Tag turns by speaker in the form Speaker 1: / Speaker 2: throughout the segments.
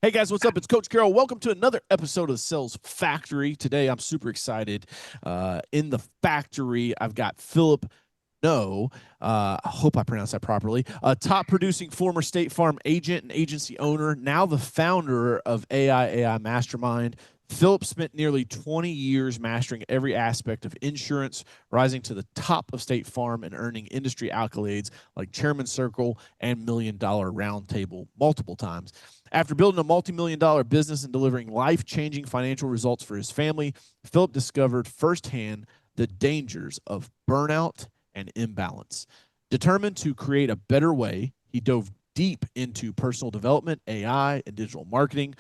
Speaker 1: Hey guys, what's up? It's Coach Carroll. Welcome to another episode of the Sales Factory. Today, I'm super excited. In the factory, I've got Phillip Ngo. I hope I pronounced that properly. A top producing former State Farm agent and agency owner, now the founder of AI Mastermind. Phillip spent nearly 20 years mastering every aspect of insurance, rising to the top of State Farm and earning industry accolades like Chairman Circle and $1 Million Roundtable multiple times. After building a multi-million-dollar business and delivering life-changing financial results for his family, Phillip discovered firsthand the dangers of burnout and imbalance. Determined to create a better way, he dove deep into personal development, AI, and digital marketing,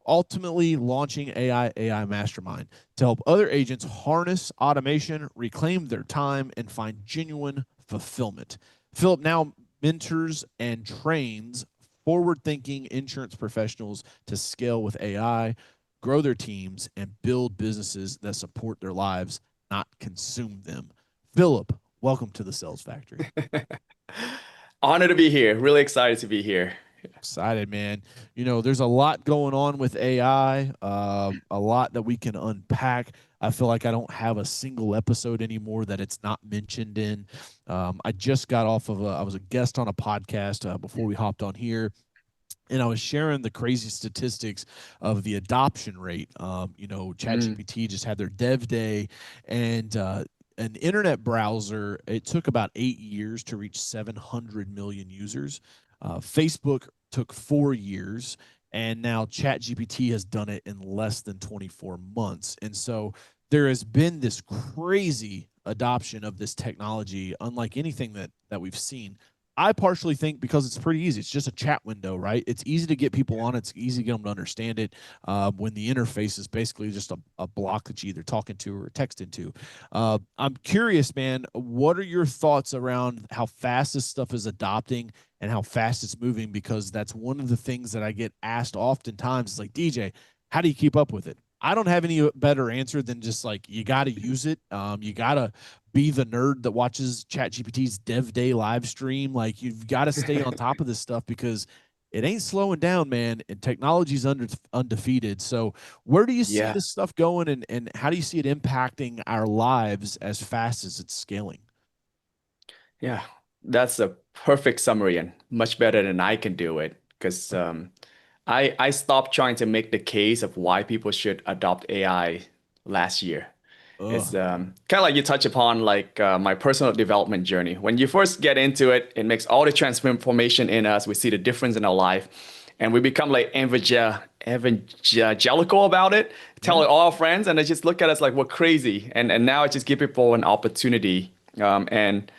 Speaker 1: ultimately launching AI Mastermind to help other agents harness automation, reclaim their time, and find genuine fulfillment. Phillip now mentors and trains forward-thinking insurance professionals to scale with AI, grow their teams, and build businesses that support their lives, not consume them. Phillip, welcome to the Sales Factory.
Speaker 2: Honored to be here. Really excited to be here.
Speaker 1: Excited, man. You know, there's a lot going on with AI, a lot that we can unpack. I feel like I don't have a single episode anymore that it's not mentioned in. I just got off of I was a guest on a podcast before we hopped on here, and I was sharing the crazy statistics of the adoption rate.
Speaker 2: Mm,
Speaker 1: ChatGPT just had their dev day, and an internet browser, it took about 8 years to reach 700 million users. Facebook took 4 years, and now ChatGPT has done it in less than 24 months. And so there has been this crazy adoption of this technology, unlike anything that we've seen. I partially think because it's pretty easy. It's just a chat window, right? It's easy to get people on. It's easy to get them to understand it when the interface is basically just a block that you're either talking to or texting to. I'm curious, man, what are your thoughts around how fast this stuff is adopting and how fast it's moving? Because that's one of the things that I get asked oftentimes is like, DJ, how do you keep up with it? I don't have any better answer than just like, you got to use it. You got to be the nerd that watches ChatGPT's Dev Day live stream. Like, you've got to stay on top of this stuff because it ain't slowing down, man. And technology's undefeated. So, where do you see
Speaker 2: yeah,
Speaker 1: this stuff going, and how do you see it impacting our lives as fast as it's scaling?
Speaker 2: yeah. That's a perfect summary and much better than I can do it because I stopped trying to make the case of why people should adopt AI last year. It's
Speaker 1: Ugh.
Speaker 2: kind of like you touch upon like my personal development journey. When you first get into it, it makes all the transformation in us. We see the difference in our life, and we become like evangelical about it,
Speaker 1: Yeah.
Speaker 2: telling all our friends, and they just look at us like we're crazy. And now I just give people an opportunity. And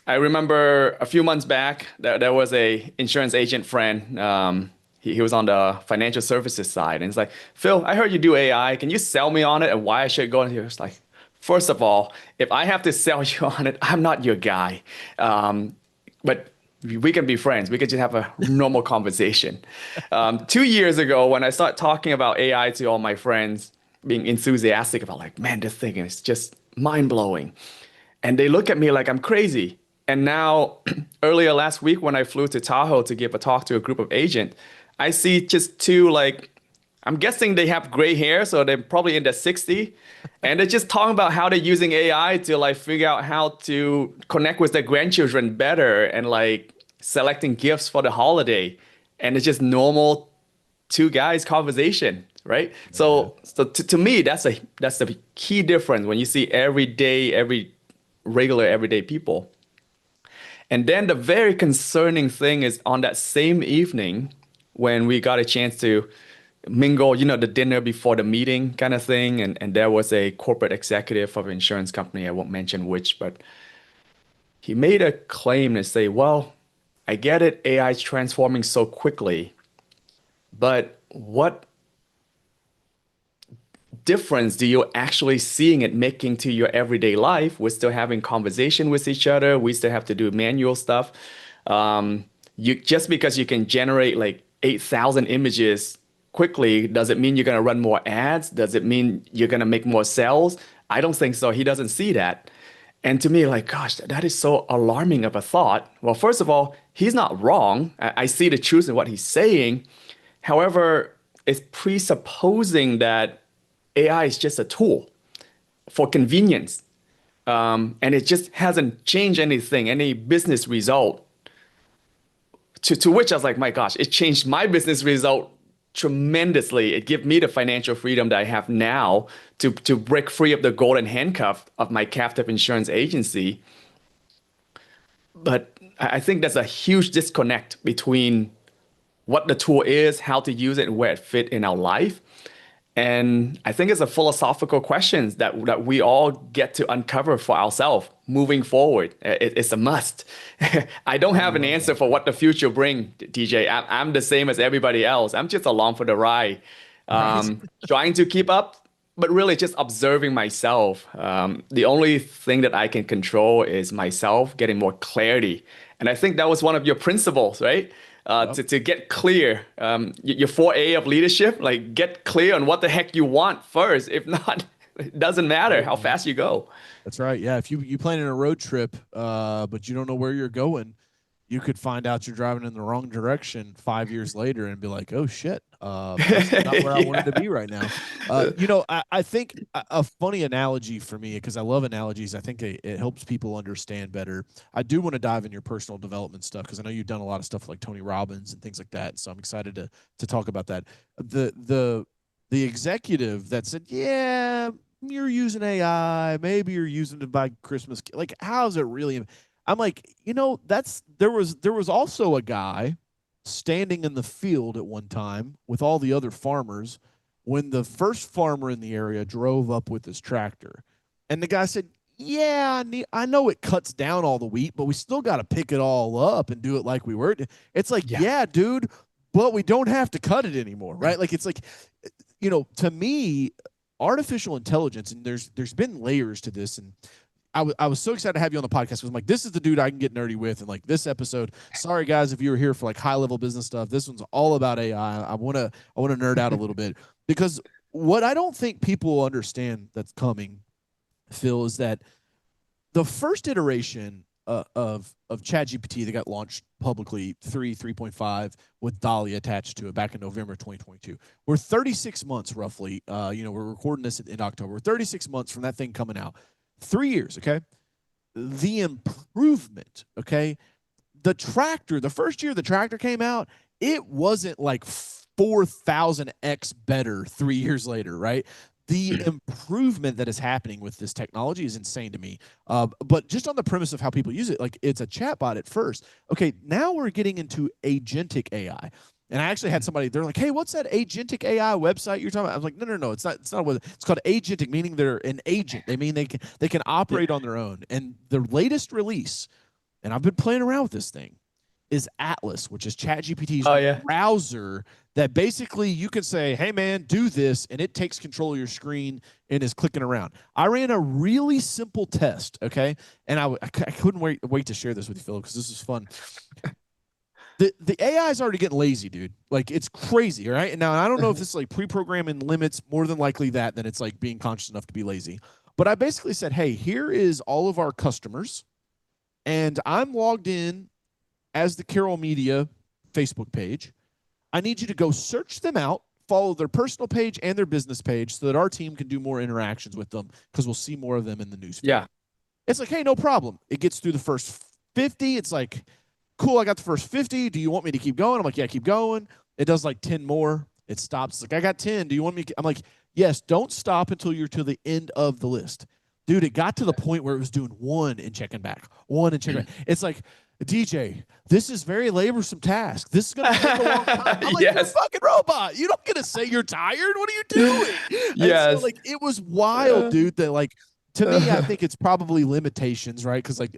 Speaker 2: I remember a few months back, there was a insurance agent friend. He was on the financial services side, and he's like, Phil, I heard you do AI. Can you sell me on it and why I should go in here? It's like, first of all, if I have to sell you on it, I'm not your guy. But we can be friends. We can just have a normal conversation. 2 years ago, when I started talking about AI to all my friends, being enthusiastic about like, man, this thing is just mind blowing. And they look at me like I'm crazy. And now, earlier last week, when I flew to Tahoe to give a talk to a group of agents, I see just two, like, I'm guessing they have gray hair, so they're probably in their 60. And they're just talking about how they're using AI to like figure out how to connect with their grandchildren better and like selecting gifts for the holiday. And it's just normal two guys conversation, right?
Speaker 1: Yeah.
Speaker 2: So to me, that's the key difference when you see every regular everyday people. And then the very concerning thing is on that same evening when we got a chance to mingle, the dinner before the meeting kind of thing. And there was a corporate executive of an insurance company, I won't mention which, but he made a claim to say, well, I get it, AI is transforming so quickly, but what difference do you actually seeing it making to your everyday life? We're still having conversation with each other. We still have to do manual stuff. You just because you can generate like 8,000 images quickly, does it mean you're going to run more ads? Does it mean you're going to make more sales? I don't think so. He doesn't see that. And to me, like, gosh, that is so alarming of a thought. Well, first of all, he's not wrong. I see the truth in what he's saying. However, it's presupposing that AI is just a tool for convenience. And it just hasn't changed anything, any business result. To which I was like, my gosh, it changed my business result tremendously. It gave me the financial freedom that I have now to break free of the golden handcuff of my captive insurance agency. But I think there's a huge disconnect between what the tool is, how to use it, and where it fit in our life. And I think it's a philosophical question that we all get to uncover for ourselves moving forward. It's a must. I don't
Speaker 1: I
Speaker 2: have an
Speaker 1: love
Speaker 2: answer
Speaker 1: that.
Speaker 2: for what the future brings, TJ. I'm the same as everybody else. I'm just along for the ride,
Speaker 1: Right.
Speaker 2: trying to keep up, but really just observing myself. The only thing that I can control is myself getting more clarity. And I think that was one of your principles, right?
Speaker 1: Yep.
Speaker 2: To get clear, your 4A of leadership, like get clear on what the heck you want first. If not, it doesn't matter
Speaker 1: Right,
Speaker 2: how
Speaker 1: man.
Speaker 2: fast you go.
Speaker 1: That's right. Yeah. If you planning a road trip, but you don't know where you're going, you could find out you're driving in the wrong direction 5 years later and be like, oh shit, this is not where I wanted to
Speaker 2: Yeah.
Speaker 1: be right now. I think a funny analogy for me, because I love analogies, I think it helps people understand better. I do want to dive in your personal development stuff because I know you've done a lot of stuff like Tony Robbins and things like that. So I'm excited to talk about that. The executive that said, yeah, you're using AI, maybe you're using it by Christmas. Like, how's it really? I'm like, there was also a guy standing in the field at one time with all the other farmers when the first farmer in the area drove up with his tractor. And the guy said, yeah, I know it cuts down all the wheat, but we still got to pick it all up and do it like we were. It's like,
Speaker 2: Yeah.
Speaker 1: yeah, dude, but we don't have to cut it anymore, right? Like, it's like, to me, artificial intelligence, and there's been layers to this, and I was so excited to have you on the podcast because I'm like, this is the dude I can get nerdy with. And like this episode, sorry guys, if you were here for like high level business stuff, this one's all about AI. I wanna nerd out a little bit because what I don't think people understand that's coming, Phil, is that the first iteration of ChatGPT that got launched publicly, 3.5 with Dolly attached to it back in November 2022. We're 36 months roughly. We're recording this in October. We're 36 months from that thing coming out. 3 years, okay? The improvement, okay? The first year the tractor came out, it wasn't like 4,000x better 3 years later, right? The improvement that is happening with this technology is insane to me. But just on the premise of how people use it, like it's a chatbot at first. Okay, now we're getting into agentic AI. And I actually had somebody, they're like, hey, what's that agentic AI website you're talking about? I was like, no, it's not what it's called agentic, meaning they're an agent. They mean they can operate on their own. And the latest release, and I've been playing around with this thing, is Atlas, which is ChatGPT's
Speaker 2: Oh yeah.
Speaker 1: browser that basically you can say, hey man, do this, and it takes control of your screen and is clicking around. I ran a really simple test, okay? And I couldn't wait to share this with you, Phil, because this is fun. The AI is already getting lazy, dude. Like it's crazy, right? And now I don't know if this is like pre-programming limits, more than likely that, then it's like being conscious enough to be lazy. But I basically said, hey, here is all of our customers, and I'm logged in as the Carroll Media Facebook page. I need you to go search them out, follow their personal page and their business page so that our team can do more interactions with them because we'll see more of them in the newsfeed.
Speaker 2: Yeah.
Speaker 1: It's like, hey, no problem. It gets through the first 50. It's like, cool, I got the first 50. Do you want me to keep going? I'm like, yeah, keep going. It does like 10 more. It stops. It's like, I got 10. Do you want me? I'm like, yes, don't stop until you're to the end of the list. Dude, it got to the point where it was doing one and checking back, one and checking back. It's like, DJ, this is very laborsome task. This is going to take a long time. I'm like, you're a
Speaker 2: Yes.
Speaker 1: fucking robot. You don't get to say you're tired. What are you doing? And so,
Speaker 2: Yes.
Speaker 1: like, it was wild, dude, that, like, to me, I think it's probably limitations, right? Because, like,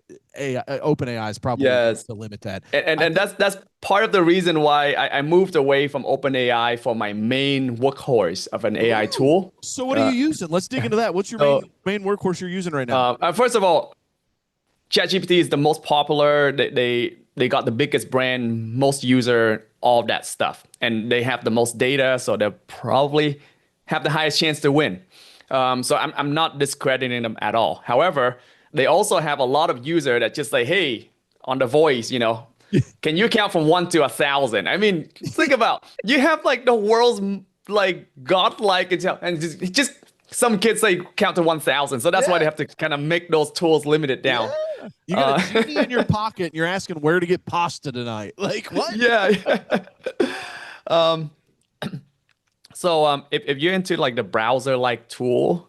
Speaker 1: open AI is probably
Speaker 2: Yes.
Speaker 1: to limit that.
Speaker 2: And
Speaker 1: I
Speaker 2: and
Speaker 1: think,
Speaker 2: that's part of the reason why I moved away from OpenAI for my main workhorse of an AI
Speaker 1: ooh,
Speaker 2: tool.
Speaker 1: so what are you
Speaker 2: Uh,
Speaker 1: using? Let's dig into that. What's your
Speaker 2: so
Speaker 1: main workhorse you're using right now?
Speaker 2: first of all, ChatGPT is the most popular. They got the biggest brand, most user, all of that stuff, and they have the most data, so they'll probably have the highest chance to win. So I'm not discrediting them at all. However, they also have a lot of user that just like, hey, on the voice, Can you count from 1 to 1,000? I mean, think about you have like the world's like godlike and just some kids say count to 1,000. So that's why
Speaker 1: Yeah.
Speaker 2: they have to kind of make those tools limited
Speaker 1: Yeah.
Speaker 2: down.
Speaker 1: You got a
Speaker 2: Uh,
Speaker 1: genie in your pocket and you're asking where to get pasta tonight. Like, what?
Speaker 2: yeah. So if you're into like the browser like tool,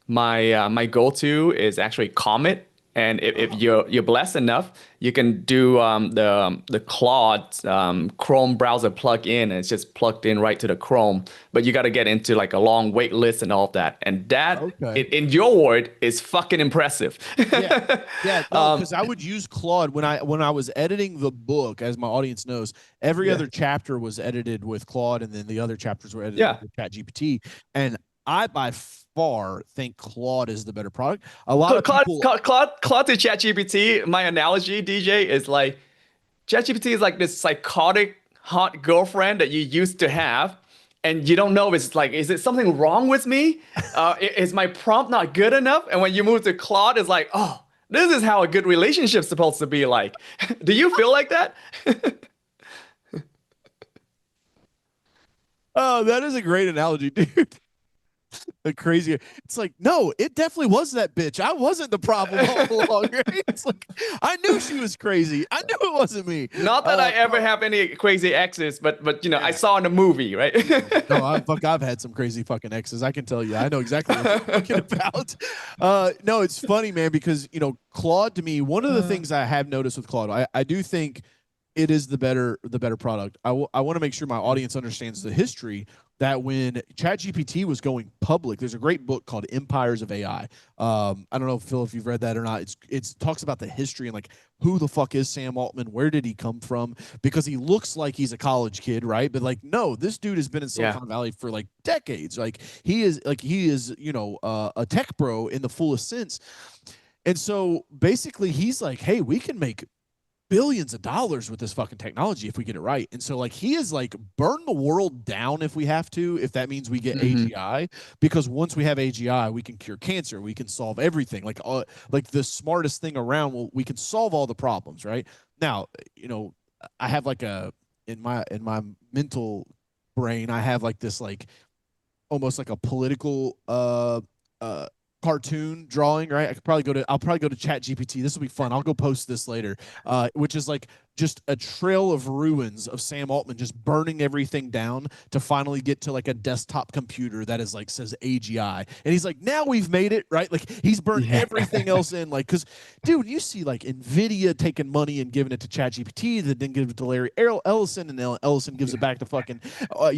Speaker 2: my go-to is actually Comet. And if
Speaker 1: Oh,
Speaker 2: you're blessed enough, you can do the Claude Chrome browser plug-in, and it's just plugged in right to the Chrome. But you got to get into like a long wait list and all of that. And that,
Speaker 1: okay.
Speaker 2: in your word, is fucking impressive.
Speaker 1: Yeah. Yeah, no, because I would use Claude when I was editing the book, as my audience knows, every
Speaker 2: Yeah,
Speaker 1: other chapter was edited with Claude, and then the other chapters were edited
Speaker 2: yeah.
Speaker 1: with ChatGPT. And I by far think Claude is the better product. A lot of people,
Speaker 2: Claude to ChatGPT, my analogy, DJ, is like ChatGPT is like this psychotic hot girlfriend that you used to have, and you don't know if it's like, is it something wrong with me? Is my prompt not good enough? And when you move to Claude, it's like, oh, this is how a good relationship's supposed to be like. Do you feel like that?
Speaker 1: oh, that is a great analogy, dude. The crazy. It's like, no, it definitely was that bitch. I wasn't the problem all along. Right? It's like I knew she was crazy. I knew it wasn't me.
Speaker 2: Not that I ever
Speaker 1: No,
Speaker 2: have any crazy exes, but you know, I
Speaker 1: yeah.
Speaker 2: saw in the movie, right?
Speaker 1: No, I've had some crazy fucking exes. I can tell you. I know exactly what you're talking about. No, it's funny, man, because Claude to me, one of the things I have noticed with Claude, I do think it is the better product. I want to make sure my audience understands the history that when ChatGPT was going public, there's a great book called Empires of AI. I don't know, Phil, if you've read that or not. It's talks about the history and like who the fuck is Sam Altman? Where did he come from? Because he looks like he's a college kid, right? But like, no, this dude has been in
Speaker 2: Yeah.
Speaker 1: Silicon Valley for like decades. Like he is a tech bro in the fullest sense. And so basically, he's like, hey, we can make billions of dollars with this fucking technology if we get it right. And so like he is like burn the world down if we have to, if that means we get
Speaker 2: Hmm.
Speaker 1: AGI, because once we have AGI, we can cure cancer, we can solve everything. Like the smartest thing around, well, we can solve all the problems, right? Now, I have like a in my mental brain, I have like this like almost like a political uh cartoon drawing, right? I'll probably go to Chat GPT. This will be fun. I'll go post this later. Which is like just a trail of ruins of Sam Altman just burning everything down to finally get to like a desktop computer that is like says AGI. And he's like, now we've made it, right? Like he's burned
Speaker 2: Yeah.
Speaker 1: everything else in. Like, cause dude, you see like Nvidia taking money and giving it to Chat GPT, that then give it to Larry Ellison, and Ellison gives it back to fucking now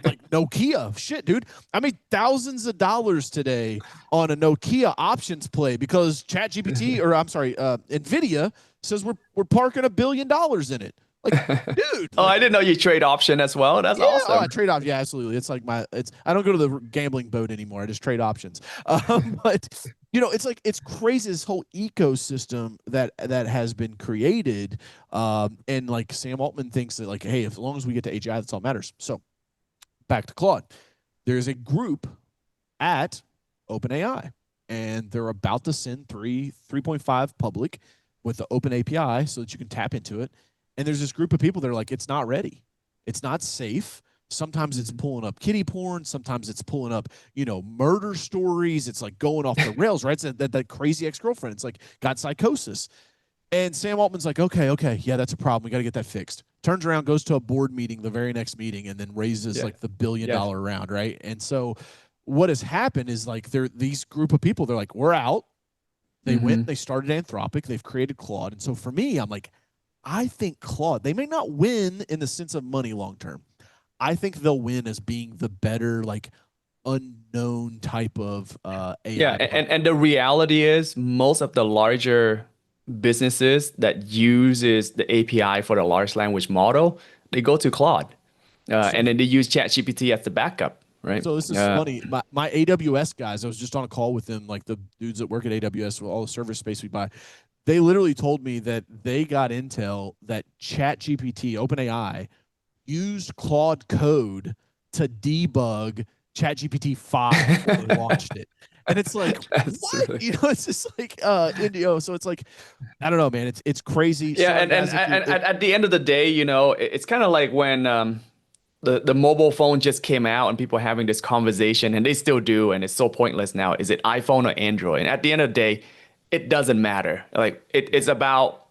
Speaker 1: like Nokia. Shit, dude. I made thousands of dollars today on a Nokia options play because ChatGPT, or I'm sorry, Nvidia says we're parking $1 billion in it. Like, dude,
Speaker 2: Oh, I
Speaker 1: like,
Speaker 2: didn't know you trade option as well. That's
Speaker 1: yeah, oh, I
Speaker 2: awesome.
Speaker 1: trade off. Yeah, absolutely. It's like I don't go to the gambling boat anymore. I just trade options. But it's like it's crazy this whole ecosystem that has been created. And like Sam Altman thinks that like, hey, as long as we get to AGI, that's all that matters. So back to Claude. There's a group at OpenAI, and they're about to send 3.5 public with the open API so that you can tap into it. And there's this group of people that are like, it's not ready. It's not safe. Sometimes it's pulling up kitty porn. Sometimes it's pulling up, murder stories. It's like going off the rails, right? It's that crazy ex-girlfriend. It's like got psychosis. And Sam Altman's like, okay, yeah, that's a problem. We got to get that fixed. Turns around, goes to a board meeting, the very next meeting, and then raises
Speaker 2: Yeah.
Speaker 1: like the billion
Speaker 2: Yeah.
Speaker 1: dollar round, right? And so what has happened is like these group of people, they're like, we're out. They went,
Speaker 2: Hmm.
Speaker 1: they started Anthropic, they've created Claude. And so for me, I'm like, I think Claude, they may not win in the sense of money long term. I think they'll win as being the better, like unknown type of
Speaker 2: Yeah,
Speaker 1: AI
Speaker 2: and
Speaker 1: product.
Speaker 2: the reality is most of the larger businesses that uses the API for the large language model, they go to Claude,
Speaker 1: So
Speaker 2: and then they use ChatGPT as the backup, right?
Speaker 1: So this is funny. My AWS guys, I was just on a call with them, like the dudes that work at AWS with all the server space we buy. They literally told me that they got intel that ChatGPT, OpenAI, used Claude code to debug ChatGPT 5 before they launched it. And it's like,
Speaker 2: That's
Speaker 1: what?
Speaker 2: really
Speaker 1: It's just like so it's like, I don't know, man. It's crazy.
Speaker 2: yeah.
Speaker 1: Sorry
Speaker 2: And
Speaker 1: guys if you're
Speaker 2: at the end of the day, it's kind of like when the mobile phone just came out and people are having this conversation and they still do, and it's so pointless now. Is it iPhone or Android? And at the end of the day, it doesn't matter. Like it's about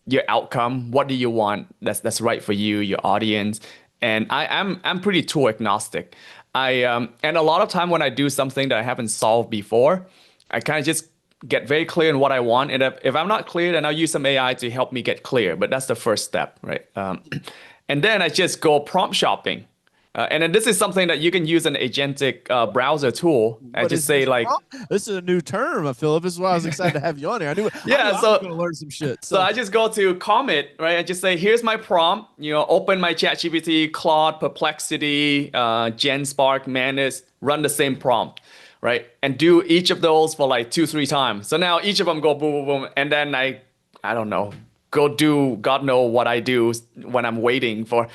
Speaker 2: your outcome. What do you want? That's right for you, your audience. And I'm pretty tool agnostic. I and a lot of time when I do something that I haven't solved before, I kind of just get very clear on what I want. And if I'm not clear, then I'll use some AI to help me get clear. But that's the first step, right? And then I just go prompt shopping. And then this is something that you can use an agentic browser tool and
Speaker 1: what
Speaker 2: just
Speaker 1: is
Speaker 2: say
Speaker 1: this
Speaker 2: like,
Speaker 1: prompt? This is a new term, Philip. This is why I was excited to have you on here. I knew
Speaker 2: yeah,
Speaker 1: I was gonna learn some shit.
Speaker 2: so
Speaker 1: So
Speaker 2: I just go to Comet, right? I just say, here's my prompt. Open my ChatGPT, Claude, Perplexity, GenSpark, Manus, run the same prompt, right? And do each of those for like 2, 3 times. So now each of them go boom, boom, boom, and then I don't know, go do God know what I do when I'm waiting for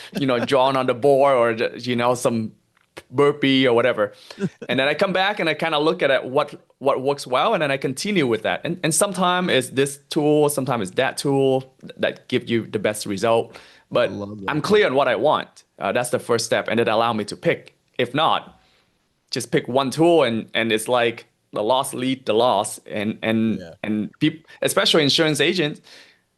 Speaker 2: drawn on the board or some burpee or whatever. And then I come back and I kind of look at it, what works well, and then I continue with that. And sometimes it's this tool, sometimes it's that tool that give you the best result.
Speaker 1: I
Speaker 2: But
Speaker 1: love
Speaker 2: I'm
Speaker 1: that, man.
Speaker 2: clear on what I want. That's the first step, and it allow me to pick. If not, just pick one tool, and it's like the loss lead the loss,
Speaker 1: Yeah.
Speaker 2: and people, especially insurance agents,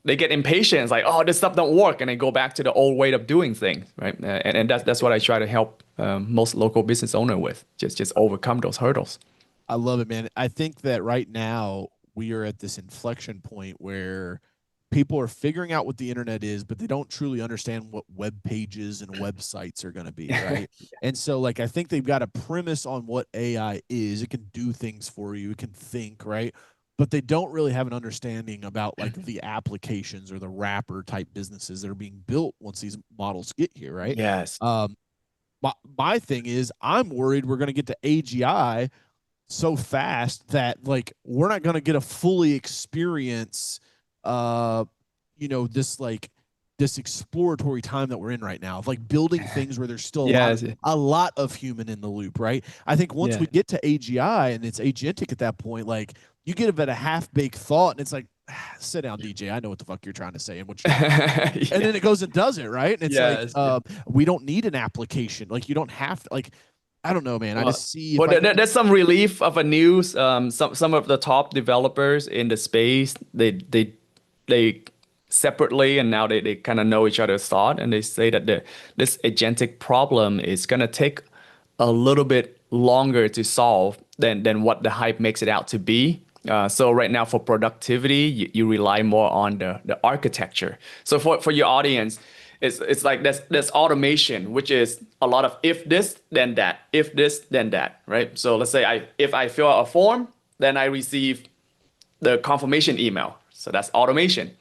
Speaker 2: they get impatient. It's like, oh, this stuff don't work, and they go back to the old way of doing things, right? And that's what I try to help most local business owner with, just overcome those hurdles.
Speaker 1: I love it, man. I think that right now we are at this inflection point where people are figuring out what the internet is, but they don't truly understand what web pages and websites are going to be, right? And so, like, I think they've got a premise on what AI is. It can do things for you, it can think, right? But they don't really have an understanding about like the applications or the wrapper type businesses that are being built once these models get here, right?
Speaker 2: Yes.
Speaker 1: Um, my thing is, I'm worried we're going to get to AGI so fast that like we're not going to get a fully experience uh this like this exploratory time that we're in right now of like building things where there's still
Speaker 2: Yes.
Speaker 1: a lot of human in the loop, right? I think once we
Speaker 2: Yeah.
Speaker 1: get to AGI and it's agentic at that point, like you get a bit of half baked thought and it's like, sit down, DJ, I know what the fuck you're trying to say and what you're trying to do. And
Speaker 2: Yeah.
Speaker 1: then it goes and does it, right? And it's like
Speaker 2: Yes.
Speaker 1: we don't need an application, like you don't have to, like I don't know, man. I
Speaker 2: Well,
Speaker 1: just see if
Speaker 2: well,
Speaker 1: I can.
Speaker 2: there's some relief of a news. Some of the top developers in the space, they separately, and now they kind of know each other's thought, and they say that this agentic problem is gonna take a little bit longer to solve than what the hype makes it out to be. So right now for productivity, you rely more on the architecture. So for your audience, it's like there's automation, which is a lot of if this then that, if this then that, right? So let's say if I fill out a form, then I receive the confirmation email. So that's automation.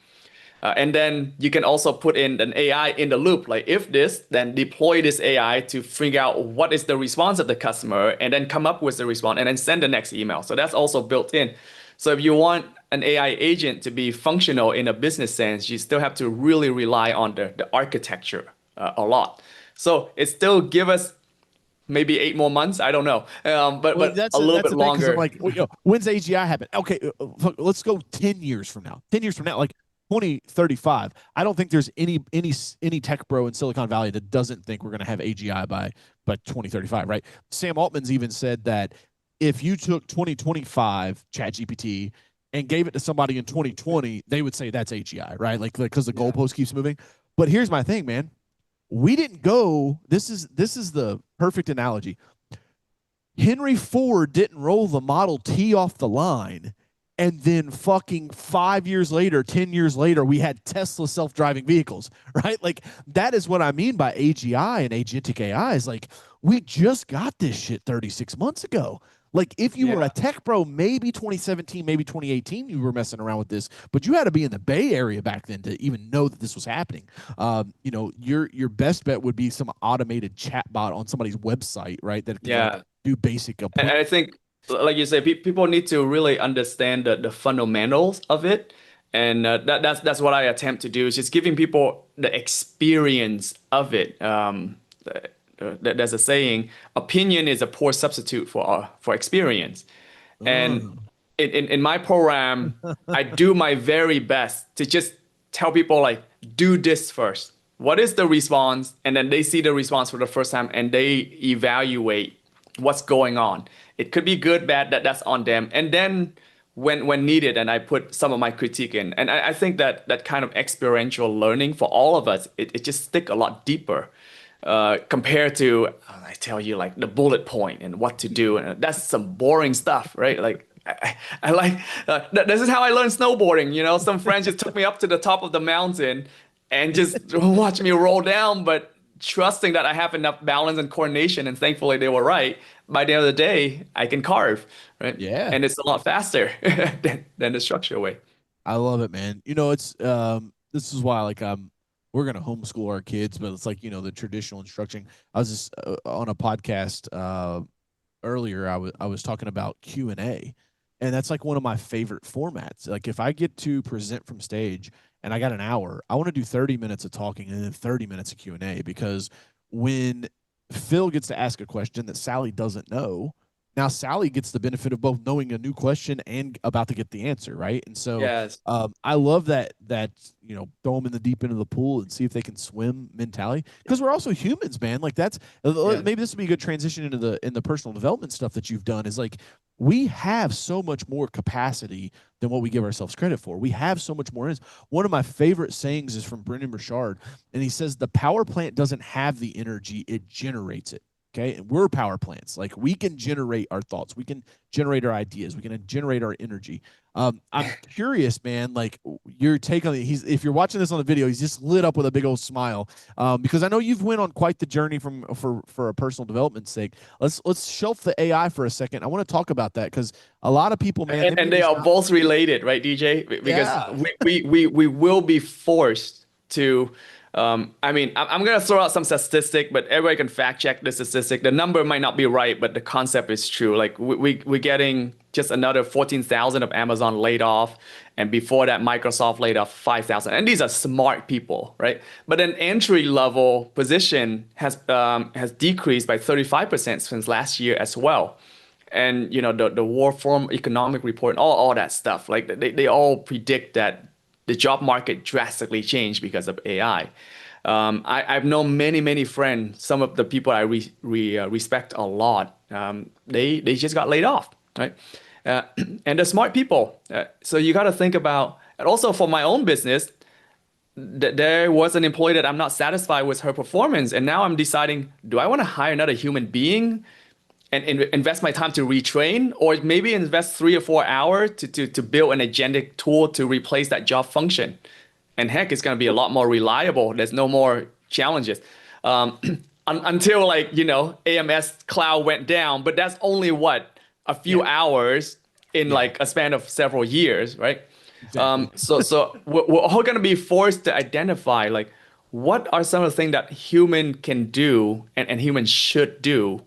Speaker 2: And then you can also put in an AI in the loop, like if this, then deploy this AI to figure out what is the response of the customer and then come up with the response and then send the next email. So that's also built in. So if you want an AI agent to be functional in a business sense, you still have to really rely on the architecture a lot. So it still give us maybe 8 more months. I don't know,
Speaker 1: Well,
Speaker 2: but a little
Speaker 1: that's
Speaker 2: bit
Speaker 1: the thing because I'm
Speaker 2: longer.
Speaker 1: like, when's AGI happen? Okay, let's go 10 years from now. 10 years from now, like 2035. I don't think there's any tech bro in Silicon Valley that doesn't think we're going to have AGI by 2035, right? Sam Altman's even said that if you took 2025 ChatGPT and gave it to somebody in 2020, they would say that's AGI, right? Like because the
Speaker 2: Yeah.
Speaker 1: goalpost keeps moving. But here's my thing, man. We didn't go. This is the perfect analogy. Henry Ford didn't roll the Model T off the line. And then fucking 5 years later, 10 years later, we had Tesla self-driving vehicles, right? Like that is what I mean by AGI and agentic AI is like, we just got this shit 36 months ago. Like if you were a
Speaker 2: Yeah.
Speaker 1: tech bro, maybe 2017, maybe 2018, you were messing around with this, but you had to be in the Bay Area back then to even know that this was happening. Your best bet would be some automated chatbot on somebody's website, right? That can like
Speaker 2: Yeah.
Speaker 1: do basic
Speaker 2: And
Speaker 1: appointment.
Speaker 2: I think, like you say, people need to really understand the fundamentals of it, and that's what I attempt to do is just giving people the experience of it. There's a saying, opinion is a poor substitute for experience, And
Speaker 1: Mm.
Speaker 2: in my program, I do my very best to just tell people like, do this first. What is the response? And then they see the response for the first time and they evaluate what's going on. It could be good, bad, that's on them. And then when needed, and I put some of my critique in. And I think that that kind of experiential learning for all of us, it just stick a lot deeper compared to I tell you like the bullet point and what to do, and that's some boring stuff, right? Like I like this is how I learned snowboarding. You know, some friends just took me up to the top of the mountain and just watch me roll down, but trusting that I have enough balance and coordination, and thankfully they were right. By the end of the day, I can carve, right?
Speaker 1: Yeah.
Speaker 2: And it's a lot faster than the structure way.
Speaker 1: I love it, man. It's this is why like we're gonna homeschool our kids, but it's like the traditional instruction. I was just on a podcast earlier. I was talking about Q&A, and that's like one of my favorite formats. Like if I get to present from stage and I got an hour, I want to do 30 minutes of talking and then 30 minutes of Q&A, because when Phil gets to ask a question that Sally doesn't know, now Sally gets the benefit of both knowing a new question and about to get the answer, right? And so
Speaker 2: Yes.
Speaker 1: I love that throw them in the deep end of the pool and see if they can swim mentality, because we're also humans, man. Like that's
Speaker 2: Yeah.
Speaker 1: maybe this would be a good transition into the personal development stuff that you've done. Is like we have so much more capacity than what we give ourselves credit for. We have so much more. One of my favorite sayings is from Brendan Burchard, and he says the power plant doesn't have the energy; it generates it. Okay. And we're power plants. Like we can generate our thoughts, we can generate our ideas, we can generate our energy. I'm curious, man, like your take on it. If you're watching this on the video, he's just lit up with a big old smile. Because I know you've went on quite the journey for a personal development sake. Let's shelf the AI for a second. I want to talk about that because a lot of people, man, they
Speaker 2: And
Speaker 1: may
Speaker 2: they
Speaker 1: just
Speaker 2: are
Speaker 1: not.
Speaker 2: both related, right, DJ? Because
Speaker 1: Yeah.
Speaker 2: we will be forced to. I mean, I'm gonna throw out some statistic, but everybody can fact check the statistic. The number might not be right, but the concept is true. Like we're getting just another 14,000 of Amazon laid off, and before that, Microsoft laid off 5,000. And these are smart people, right? But an entry level position has decreased by 35% since last year as well. And the War Forum economic report and all that stuff, like they all predict that the job market drastically changed because of AI. I've known many friends, some of the people I respect a lot. They just got laid off, right? uh, and they're smart people. So you got to think about, and also for my own business, there was an employee that I'm not satisfied with her performance, and now I'm deciding, do I want to hire another human being and invest my time to retrain, or maybe invest 3 or 4 hours to build an agentic tool to replace that job function? And heck, it's going to be a lot more reliable. There's no more challenges. Um, until like, AMS cloud went down, but that's only what, a
Speaker 1: Yeah.
Speaker 2: few hours in
Speaker 1: Yeah.
Speaker 2: like a span of several years, right?
Speaker 1: Exactly.
Speaker 2: So we're all going to be forced to identify like what are some of the things that human can do and humans should do,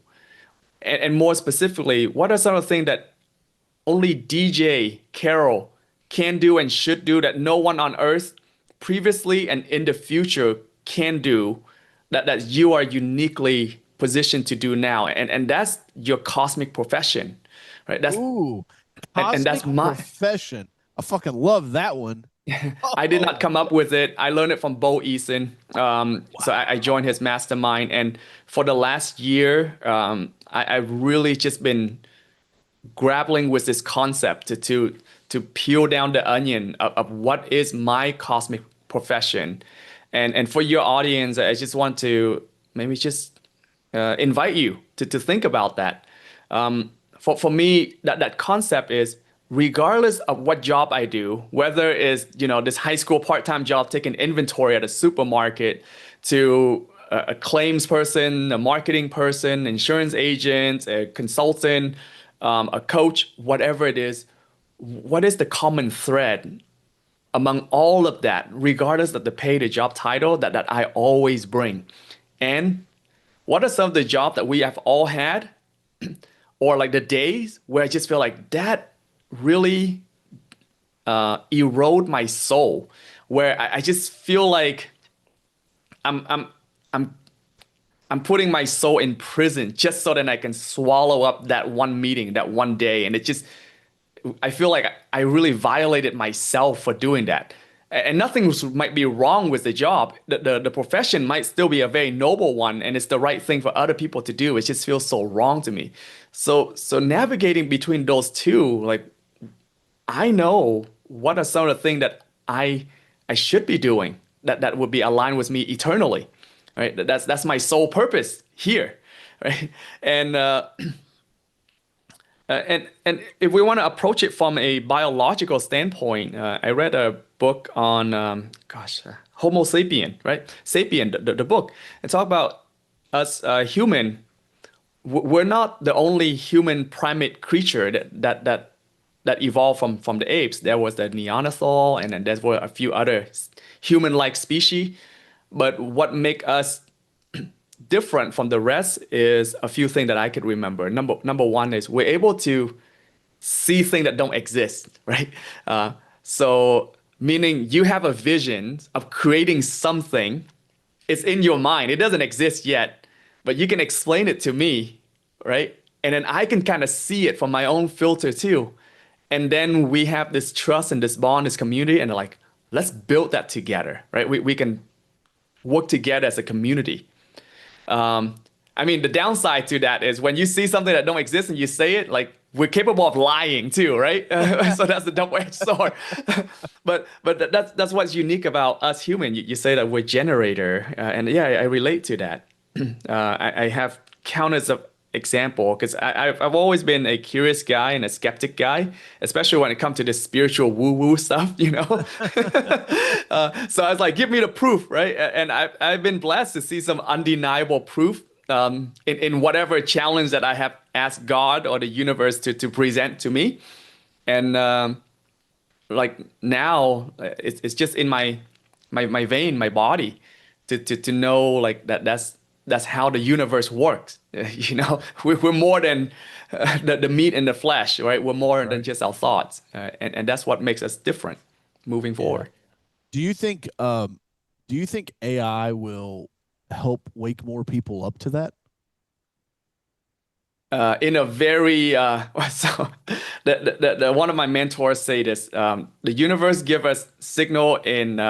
Speaker 2: and more specifically, what are some of the things that only DJ Carroll can do and should do that no one on earth previously and in the future can do, that you are uniquely positioned to do now, and that's your cosmic profession, right? That's
Speaker 1: Ooh,
Speaker 2: and
Speaker 1: cosmic
Speaker 2: that's my.
Speaker 1: profession. I fucking love that one.
Speaker 2: I did not
Speaker 1: Oh,
Speaker 2: come up with it. I learned it from Bo Eason. So I joined his mastermind, and for the last year, I've really just been grappling with this concept to peel down the onion of what is my cosmic profession. And for your audience, I just want to maybe just invite you to think about that. For me, that concept is, regardless of what job I do, whether it's this high school part-time job taking inventory at a supermarket, to a claims person, a marketing person, insurance agent, a consultant, a coach, whatever it is, what is the common thread among all of that, regardless of the pay, the job title that I always bring? And what are some of the jobs that we have all had, or like the days where I just feel like that really erode my soul, where I just feel like I'm I'm I'm I'm putting my soul in prison just so that I can swallow up that one meeting, that one day, and it just I feel like I really violated myself for doing that. And might be wrong with the job. The profession might still be a very noble one, and it's the right thing for other people to do. It just feels so wrong to me. So navigating between those two, like I know what are some of the things that I should be doing that would be aligned with me eternally, right? That's my sole purpose here, right? And and if we want to approach it from a biological standpoint, I read a book on Homo sapien, right? Sapien, the book. It talk about us human. We're not the only human primate creature that evolved from the apes. There was the Neanderthal, and then there were a few other human-like species. But what make us different from the rest is a few things that I could remember. Number one is we're able to see things that don't exist, right? So meaning you have a vision of creating something. It's in your mind. It doesn't exist yet, but you can explain it to me, right? And then I can kind of see it from my own filter too. And then we have this trust and this bond, this community, and like, let's build that together, right? We can work together as a community. Um, I mean, the downside to that is when you see something that don't exist and you say it, like we're capable of lying too, right? So that's the double-edged sword. But that's what's unique about us human. You say that we're generator, and yeah, I relate to that. I have countless of example because I've always been a curious guy and a skeptic guy, especially when it comes to this spiritual woo-woo stuff, you know. So I was like, give me the proof, right? And I've been blessed to see some undeniable proof in whatever challenge that I have asked God or the universe to present to me. And like now, it's just in my vein, my body, to know like that's how the universe works. You know, we're more than the meat and the flesh, right? We're more than
Speaker 1: Right.
Speaker 2: just our thoughts, and that's what makes us different moving
Speaker 1: Yeah.
Speaker 2: forward.
Speaker 1: Do you think do you think AI will help wake more people up to that?
Speaker 2: In a very so the one of my mentors say this, the universe give us signal in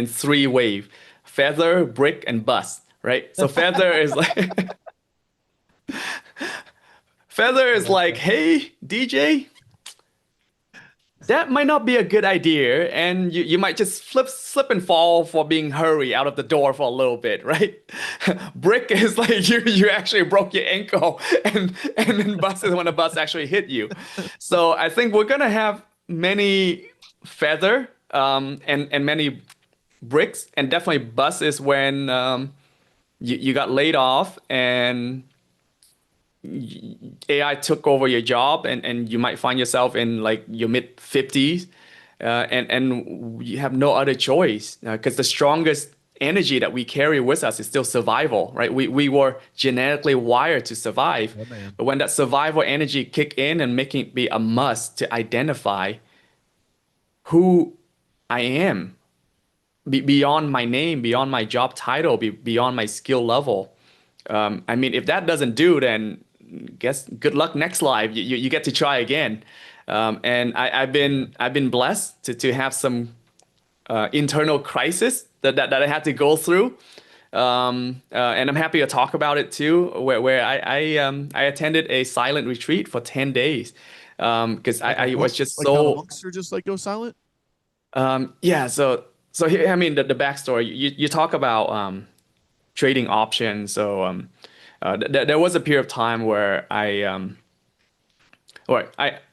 Speaker 2: three wave: feather, brick, and bus, right? So feather is like feather
Speaker 1: I
Speaker 2: is
Speaker 1: like
Speaker 2: like,
Speaker 1: that.
Speaker 2: hey DJ, that might not be a good idea, and you might just slip and fall for being hurry out of the door for a little bit, right? Brick is like you actually broke your ankle, and then bus is when the bus actually hit you. So I think we're gonna have many feather and many bricks, and definitely bus is when you got laid off and AI took over your job, and you might find yourself in like your mid 50s, and you have no other choice because the strongest energy that we carry with us is still survival, right? We were genetically wired to survive,
Speaker 1: Yeah, man.
Speaker 2: but when that survival energy kick in and making it be a must to identify who I am beyond my name, beyond my job title, beyond my skill level. I mean, if that doesn't do, then guess good luck next life. You get to try again. And
Speaker 1: Yeah.
Speaker 2: I've been blessed to have some internal crisis that I had to go through. And I'm happy to talk about it too, where I attended a silent retreat for 10 days because I was just
Speaker 1: Like how the
Speaker 2: so
Speaker 1: monks are just like go silent?
Speaker 2: yeah. So here, I mean, the backstory. You talk about trading options. So there was a period of time where I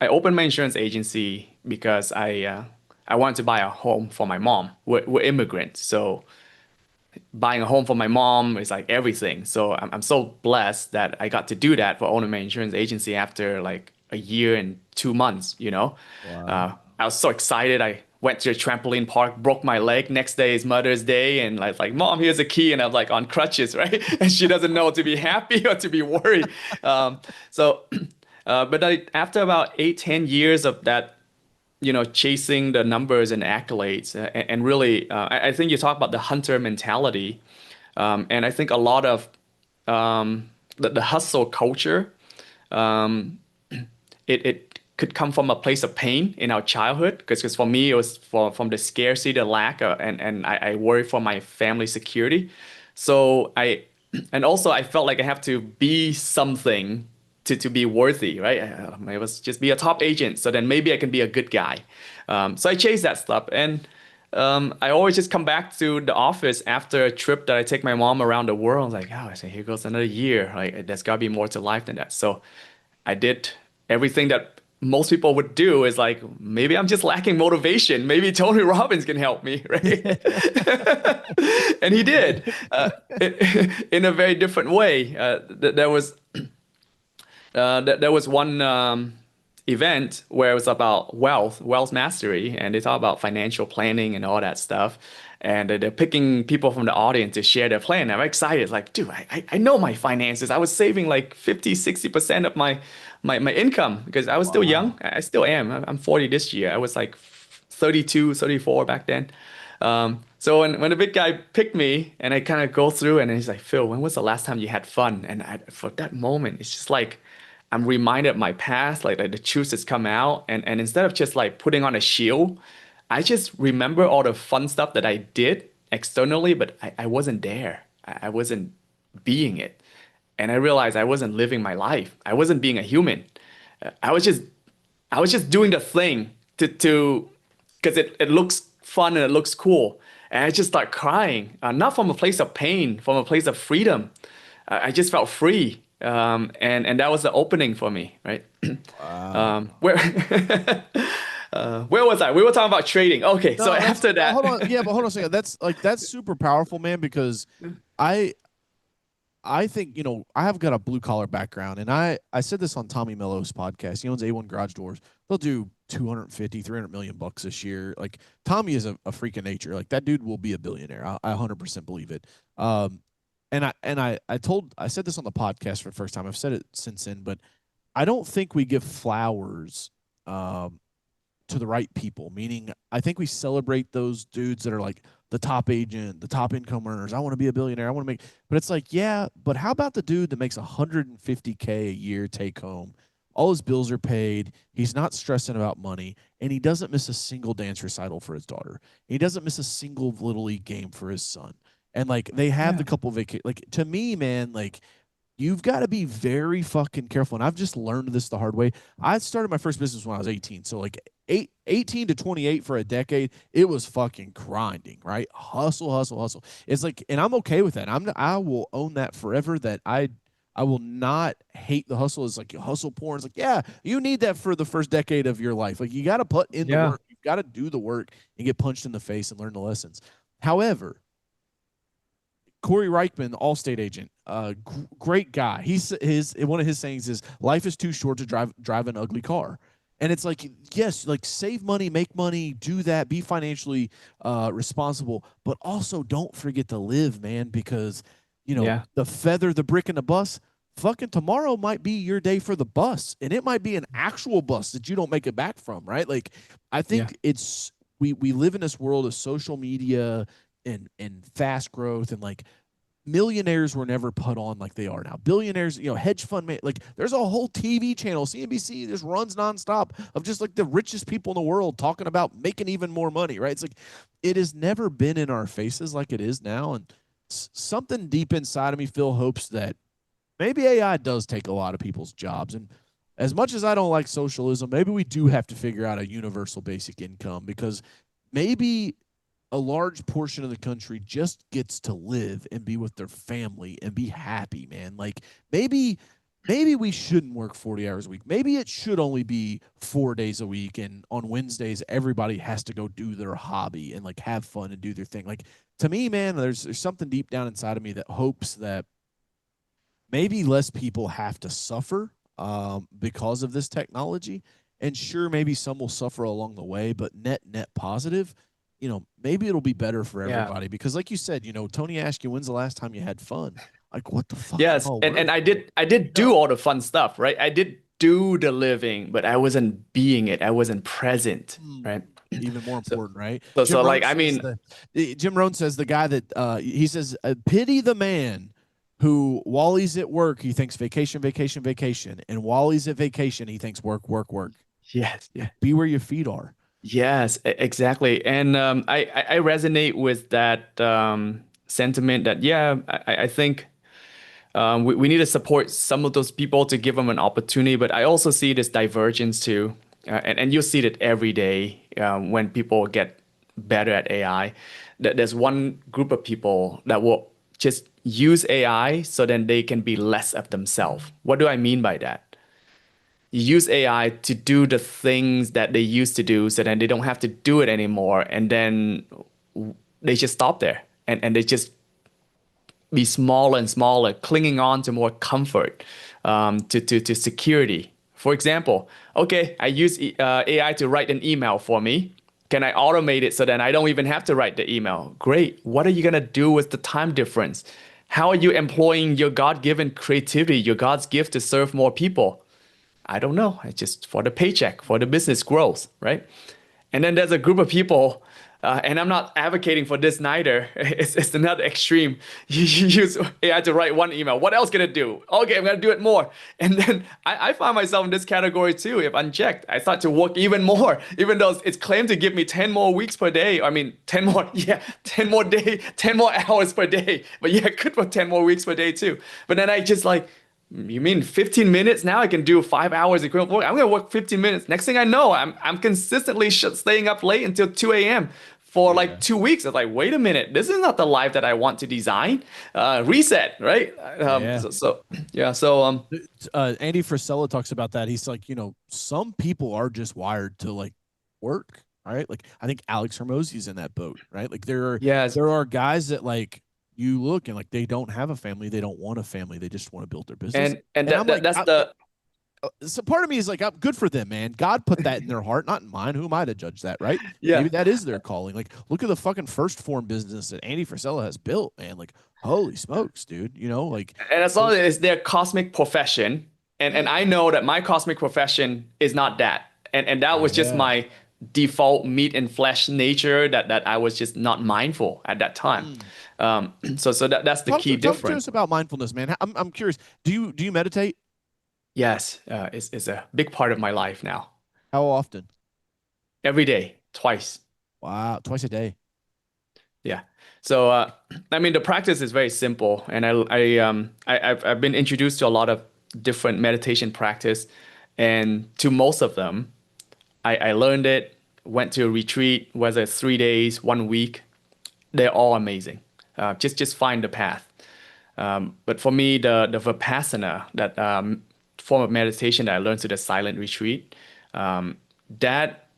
Speaker 2: opened my insurance agency because I wanted to buy a home for my mom. We're immigrants, so buying a home for my mom is like everything. So I'm so blessed that I got to do that for owning my insurance agency after like a year and 2 months, you know.
Speaker 1: Wow.
Speaker 2: I was so excited. I went to a trampoline park, broke my leg. Next day is Mother's Day, and like, Mom, here's a key, and I'm like on crutches, right? And she doesn't know to be happy or to be worried. So, but after about 8, 10 years of that, you know, chasing the numbers and accolades, and really, I think you talk about the hunter mentality, and I think a lot of the hustle culture, it could come from a place of pain in our childhood. Because for me, it was from the scarcity, the lack, and I worry for my family security. So and also I felt like I have to be something to be worthy, right? I was just be a top agent, so then maybe I can be a good guy. So I chased that stuff, and I always just come back to the office after a trip that I take my mom around the world. I was like, oh, I say, here goes another year. Like, there's gotta be more to life than that. So I did everything that most people would do. Is like, maybe I'm just lacking motivation. Maybe Tony Robbins can help me, right? And he did, in a very different way. There was one event where it was about wealth mastery, and they talk about financial planning and all that stuff. And they're picking people from the audience to share their plan. I'm excited, like, dude, I know my finances. I was saving like 50, 60% of my income because I was still young.
Speaker 1: Wow.
Speaker 2: I still am. I'm 40 this year. I was like 32, 34 back then. So when the big guy picked me and I kind of go through and he's like, Phil, when was the last time you had fun? And for that moment, it's just like, I'm reminded of my past, like the truth has come out. And instead of just like putting on a shield, I just remember all the fun stuff that I did externally, but I wasn't there. I wasn't being it. And I realized I wasn't living my life. I wasn't being a human. I was just I was just doing the thing to because it looks fun and it looks cool. And I just start crying, not from a place of pain, from a place of freedom. I just felt free, and that was the opening for me, right?
Speaker 1: Wow.
Speaker 2: Where where was I? We were talking about trading. Okay, so
Speaker 1: No, that's
Speaker 2: after
Speaker 1: well,
Speaker 2: that,
Speaker 1: hold on. Yeah, but hold on a second. That's super powerful, man, because I I think, I have got a blue collar background, and I said this on Tommy Mello's podcast. He owns A1 Garage Doors. They'll do 250, 300 million bucks this year. Like, Tommy is a freak of nature. Like, that dude will be a billionaire. I 100% believe it. I said this on the podcast for the first time. I've said it since then, but I don't think we give flowers um to the right people. Meaning, I think we celebrate those dudes that are like the top agent, the top income earners. I want to be a billionaire. I want to make, but it's like, yeah, but how about the dude that makes 150K a year take home? All his bills are paid. He's not stressing about money, and he doesn't miss a single dance recital for his daughter. He doesn't miss a single little league game for his son. And like, they have
Speaker 2: yeah,
Speaker 1: the couple vacation. Like, to me, man, like, you've got to be very fucking careful. And I've just learned this the hard way. I started my first business when I was 18. So like 18 to 28 for a decade, it was fucking grinding, right? Hustle, hustle, hustle. It's like, and I'm okay with that. I will own that forever, that I will not hate the hustle. It's like hustle porn. It's like, yeah, you need that for the first decade of your life. Like, you got to put in the
Speaker 2: yeah,
Speaker 1: work. You've got to do the work and get punched in the face and learn the lessons. However, Corey Reichman, Allstate agent, great guy. He's his one of his sayings is, "Life is too short to drive an ugly car." And it's like, yes, like, save money, make money, do that, be financially responsible, but also don't forget to live, man, because
Speaker 2: yeah,
Speaker 1: the feather, the brick in the bus. Fucking tomorrow might be your day for the bus, and it might be an actual bus that you don't make it back from, right? Like, I
Speaker 2: yeah,
Speaker 1: think it's we live in this world of social media and fast growth, and like, millionaires were never put on like they are now. Billionaires, hedge fund man, like, there's a whole TV channel, CNBC, just runs nonstop of just like the richest people in the world talking about making even more money, right? It's like, it has never been in our faces like it is now, and something deep inside of me, Phil, hopes that maybe AI does take a lot of people's jobs. And as much as I don't like socialism, maybe we do have to figure out a universal basic income, because maybe a large portion of the country just gets to live and be with their family and be happy, man. Like, maybe we shouldn't work 40 hours a week. Maybe it should only be 4 days a week, and on Wednesdays everybody has to go do their hobby and like have fun and do their thing. Like, to me, man, there's something deep down inside of me that hopes that maybe less people have to suffer because of this technology. And sure, maybe some will suffer along the way, but net positive, maybe it'll be better for
Speaker 2: yeah.
Speaker 1: everybody. Because, like you said, Tony asked you, when's the last time you had fun? Like, what the fuck am
Speaker 2: Yes,
Speaker 1: I
Speaker 2: and
Speaker 1: worth?
Speaker 2: I did do
Speaker 1: No.
Speaker 2: all the fun stuff, right? I did do the living, but I wasn't being it. I wasn't present,
Speaker 1: Hmm.
Speaker 2: right?
Speaker 1: Even more
Speaker 2: So
Speaker 1: important, right?
Speaker 2: so like I mean,
Speaker 1: Jim Rohn says, the guy that he says, pity the man who, while he's at work, he thinks vacation, vacation, vacation, and while he's at vacation, he thinks work, work, work.
Speaker 2: Yes, yeah.
Speaker 1: Be where your feet are.
Speaker 2: Yes, exactly. And I resonate with that sentiment that, yeah, I think we need to support some of those people to give them an opportunity. But I also see this divergence too. And you see it every day when people get better at AI. That there's one group of people that will just use AI so then they can be less of themselves. What do I mean by that? You use AI to do the things that they used to do so then they don't have to do it anymore. And then they just stop there and they just be smaller and smaller, clinging on to more comfort, to security. For example, okay, I use AI to write an email for me. Can I automate it so then I don't even have to write the email? Great. What are you going to do with the time difference? How are you employing your God-given creativity, your God's gift to serve more people? I don't know. It's just for the paycheck, for the business growth, right? And then there's a group of people, and I'm not advocating for this neither. It's another extreme. You use AI to write one email. What else can it do? Okay, I'm gonna do it more. And then I find myself in this category too. If unchecked, I start to work even more, even though it's claimed to give me 10 more weeks per day. I mean, 10 more, yeah, 10 more day, 10 more hours per day. But yeah, good for 10 more weeks per day too. But then I just like, you mean 15 minutes now? I can do 5 hours equivalent work. I'm gonna work 15 minutes. Next thing I know, I'm consistently staying up late until 2 a.m. for like
Speaker 1: Yeah.
Speaker 2: 2 weeks. It's like, wait a minute, this is not the life that I want to design. Reset, right?
Speaker 1: Yeah.
Speaker 2: Yeah. So
Speaker 1: Andy Frisella talks about that. He's like, some people are just wired to like work, right? Like I think Alex Hermosi's in that boat, right? Like there are
Speaker 2: yes,
Speaker 1: there are guys that like you look and like they don't have a family, they don't want a family, they just want to build their business.
Speaker 2: and
Speaker 1: And I'm like,
Speaker 2: that's the
Speaker 1: so part of me is like, I'm good for them, man. God put that in their heart, not in mine. Who am I to judge that, right?
Speaker 2: yeah.
Speaker 1: Maybe that is their calling. Like, look at the fucking first form business that Andy Frisella has built, man. Like, holy smokes, dude. Like,
Speaker 2: And as long as it's their cosmic profession, and I know that my cosmic profession is not that. And that was just
Speaker 1: yeah.
Speaker 2: my default meat and flesh nature that I was just not mindful at that time.
Speaker 1: Mm.
Speaker 2: So that's the key
Speaker 1: Talk to
Speaker 2: difference.
Speaker 1: us about mindfulness, man. I'm curious. Do you meditate?
Speaker 2: Yes, it's a big part of my life now.
Speaker 1: How often?
Speaker 2: Every day, twice.
Speaker 1: Wow, twice a day.
Speaker 2: Yeah. So I mean the practice is very simple, and I've been introduced to a lot of different meditation practice, and to most of them, I learned it, went to a retreat, whether it's 3 days, 1 week. They're all amazing. Just find the path. But for me, the Vipassana, that form of meditation that I learned to the silent retreat, that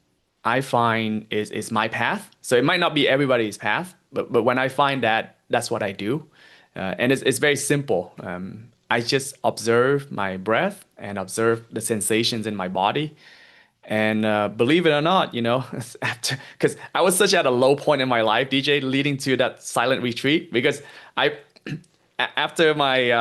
Speaker 2: I find is my path. So it might not be everybody's path, but when I find that, that's what I do. And it's very simple. I just observe my breath and observe the sensations in my body. And believe it or not, because I was such at a low point in my life, DJ, leading to that silent retreat, because I, after my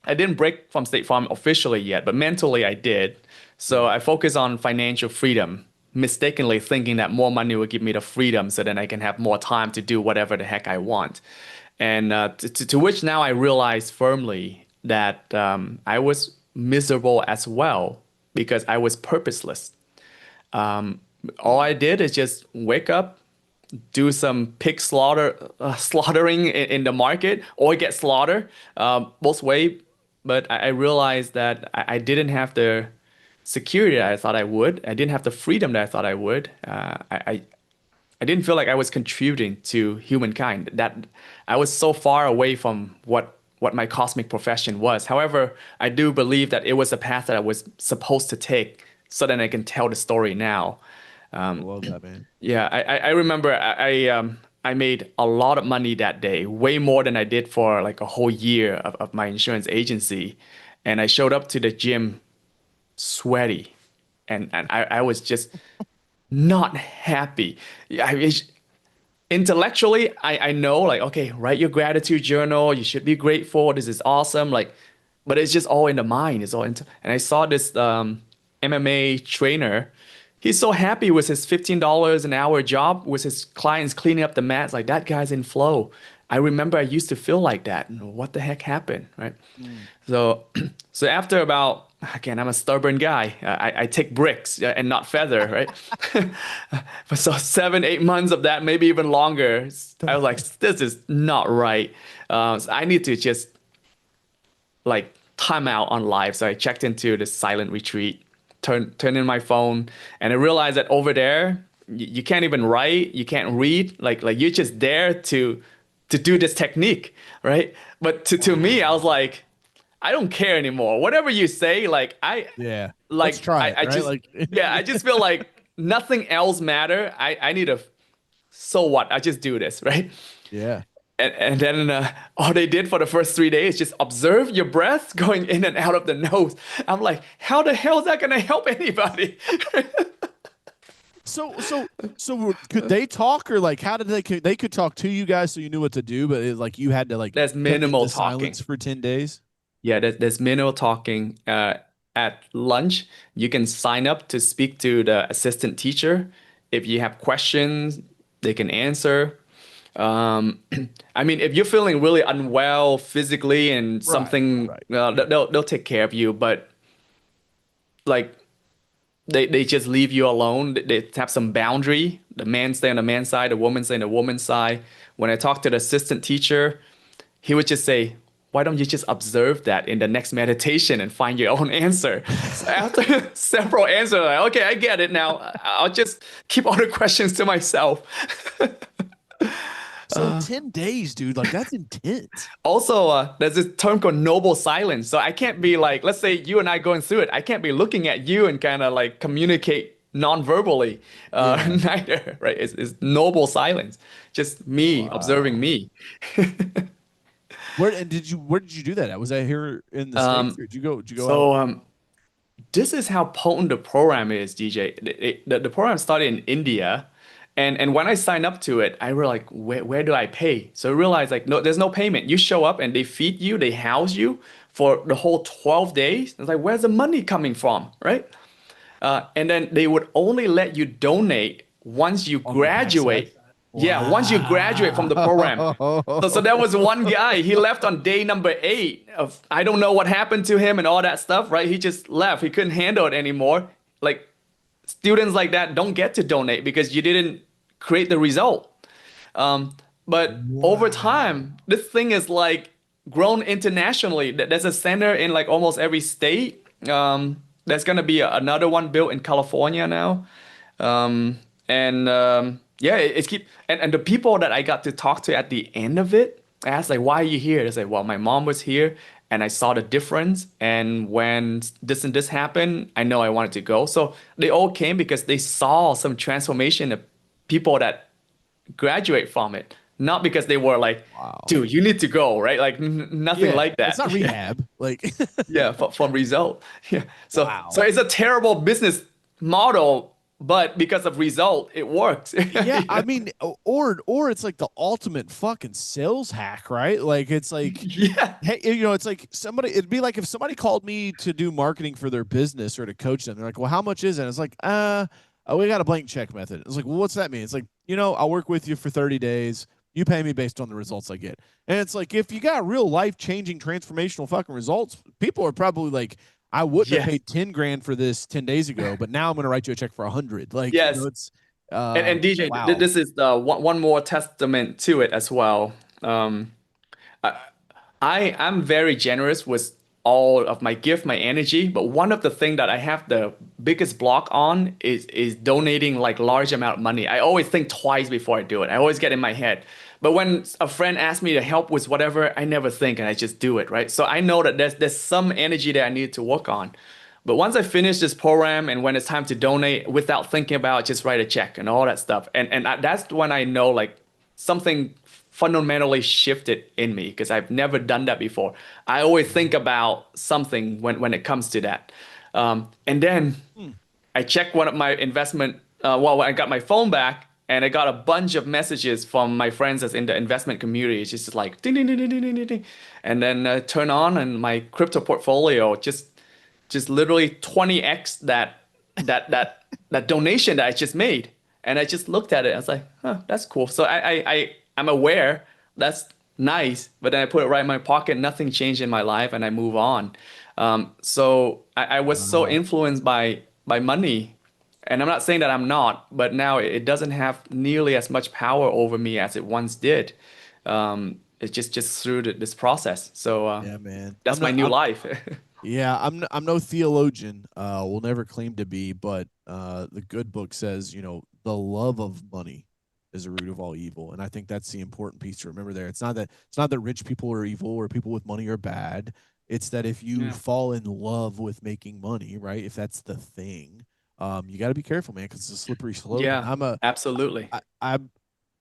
Speaker 2: I didn't break from State Farm officially yet, but mentally I did. So
Speaker 1: Mm.
Speaker 2: I focused on financial freedom, mistakenly thinking that more money would give me the freedom so then I can have more time to do whatever the heck I want. And to which now I realize firmly that I was miserable as well because I was purposeless. All I did is just wake up, do some pig slaughtering in the market or get slaughtered, both way. But I realized that I didn't have the security that I thought I would. I didn't have the freedom that I thought I would. I didn't feel like I was contributing to humankind. That I was so far away from what my cosmic profession was. However, I do believe that it was a path that I was supposed to take so that I can tell the story now.
Speaker 1: I love that, man.
Speaker 2: Yeah, I remember I made a lot of money that day, way more than I did for like a whole year of my insurance agency. And I showed up to the gym sweaty and I was just not happy. Yeah, intellectually, I know like, okay, write your gratitude journal. You should be grateful. This is awesome. Like, but it's just all in the mind. It's all into, and I saw this MMA trainer. He's so happy with his $15 an hour job with his clients cleaning up the mats. Like that guy's in flow. I remember I used to feel like that. What the heck happened, right?
Speaker 1: Mm.
Speaker 2: So, so after about again, I'm a stubborn guy. I take bricks and not feather, right? But so 7, 8 months of that, maybe even longer, I was like, this is not right. So I need to just like time out on life. So I checked into this silent retreat, turned in my phone, and I realized that over there, you can't even write, you can't read, like you're just there to do this technique, right? But to me, I was
Speaker 1: Wow.
Speaker 2: like, I don't care anymore. Whatever you say,
Speaker 1: Yeah. Let's
Speaker 2: like
Speaker 1: try it,
Speaker 2: I
Speaker 1: right?
Speaker 2: just
Speaker 1: Like,
Speaker 2: yeah, I just feel like nothing else matter. I need a so what? I just do this, right?
Speaker 1: yeah.
Speaker 2: And then all they did for the first 3 days just observe your breath going in and out of the nose. I'm like, how the hell is that gonna help anybody?
Speaker 1: So, could they talk or like how did they could talk to you guys so you knew what to do, but like you had to like
Speaker 2: There's
Speaker 1: tend
Speaker 2: minimal
Speaker 1: to silence
Speaker 2: talking.
Speaker 1: for 10 days?
Speaker 2: Yeah, there's minimal talking. At lunch, you can sign up to speak to the assistant teacher. If you have questions, they can answer. Um, I mean, if you're feeling really unwell physically and
Speaker 1: Right.
Speaker 2: something,
Speaker 1: Right.
Speaker 2: they'll take care of you. But like they just leave you alone. They have some boundary. The man stay on the man's side, the woman stay on the woman's side. When I talk to the assistant teacher, he would just say, why don't you just observe that in the next meditation and find your own answer? So after several answers, like, okay, I get it now. I'll just keep all the questions to myself.
Speaker 1: So 10 days, dude, like that's intense.
Speaker 2: Also, there's this term called noble silence. So I can't be like, let's say you and I going through it. I can't be looking at you and kind of like communicate non-verbally,
Speaker 1: Yeah.
Speaker 2: neither, right? It's noble silence. Just me observing
Speaker 1: Wow.
Speaker 2: me.
Speaker 1: Where did you do that at? Was that here in the States
Speaker 2: Um,
Speaker 1: or did you go out?
Speaker 2: so this is how potent the program is, DJ. The program started in India. And when I signed up to it, I was like, where do I pay? So I realized like, no, there's no payment. You show up and they feed you, they house you for the whole 12 days. It's like, where's the money coming from, right? And then they would only let you donate once you
Speaker 1: On the backside.
Speaker 2: graduate. Yeah, once you graduate from the program. So
Speaker 1: Wow.
Speaker 2: there was one guy, he left on day number 8 of I don't know what happened to him and all that stuff, right? He just left. He couldn't handle it anymore. Like students like that don't get to donate because you didn't create the result. Um, but over
Speaker 1: Wow.
Speaker 2: time, this thing is like grown internationally. There's a center in like almost every state. There's gonna be another one built in California now. And yeah, it's keep and the people that I got to talk to at the end of it, I asked like, why are you here? They say, well, my mom was here and I saw the difference. And when this and this happened, I know I wanted to go. So they all came because they saw some transformation of people that graduate from it, not because they were like,
Speaker 1: Wow.
Speaker 2: dude, you need to go, right? Like nothing
Speaker 1: Yeah.
Speaker 2: like
Speaker 1: It's
Speaker 2: that.
Speaker 1: not
Speaker 2: Yeah,
Speaker 1: rehab. Like,
Speaker 2: yeah, from result. Yeah, so
Speaker 1: wow.
Speaker 2: it's a terrible business model, but because of result, it works.
Speaker 1: Yeah, I
Speaker 2: You
Speaker 1: mean, or it's like the ultimate fucking sales hack, right? Like it's like,
Speaker 2: Yeah,
Speaker 1: hey, it's like somebody. It'd be like if somebody called me to do marketing for their business or to coach them. They're like, "Well, how much is it?" And it's like, oh, we got a blank check method. It's like, well, what's that mean? It's like, I'll work with you for 30 days. You pay me based on the results I get. And it's like, if you got real life changing, transformational fucking results, people are probably like, I wouldn't have
Speaker 2: yes,
Speaker 1: paid 10 grand for this 10 days ago, but now I'm going to write you a check for 100. Like,
Speaker 2: yes.
Speaker 1: it's,
Speaker 2: And DJ,
Speaker 1: wow.
Speaker 2: this is the one more testament to it as well. Um, I'm very generous with all of my gift, my energy, but one of the things that I have the biggest block on is donating like large amount of money. I always think twice before I do it. I always get in my head. But when a friend asks me to help with whatever, I never think and I just do it, right? So I know that there's some energy that I need to work on. But once I finish this program and when it's time to donate, without thinking about it, just write a check and all that stuff. That's when I know like something fundamentally shifted in me because I've never done that before. I always think about something when it comes to that. And then
Speaker 1: Hmm.
Speaker 2: I checked one of my investment, well, when I got my phone back and I got a bunch of messages from my friends that's in the investment community. It's just like ding, ding, ding, ding, ding, ding, ding. And then turn on and my crypto portfolio just literally 20x that donation that I just made. And I just looked at it. I was like, huh, that's cool. So I'm aware that's nice, but then I put it right in my pocket. Nothing changed in my life, and I move on. So I was so
Speaker 1: Wow.
Speaker 2: influenced by money, and I'm not saying that I'm not, but now it doesn't have nearly as much power over me as it once did. It's just through this process. So
Speaker 1: Yeah, man.
Speaker 2: that's my new life.
Speaker 1: Yeah, I'm no theologian. Will never claim to be, but the good book says, the love of money is the root of all evil, and I think that's the important piece to remember there. It's not that rich people are evil or people with money are bad. It's that if you
Speaker 2: Yeah.
Speaker 1: fall in love with making money, right? If that's the thing, you got to be careful, man, because it's a slippery slope. And
Speaker 2: Yeah, absolutely.
Speaker 1: I'm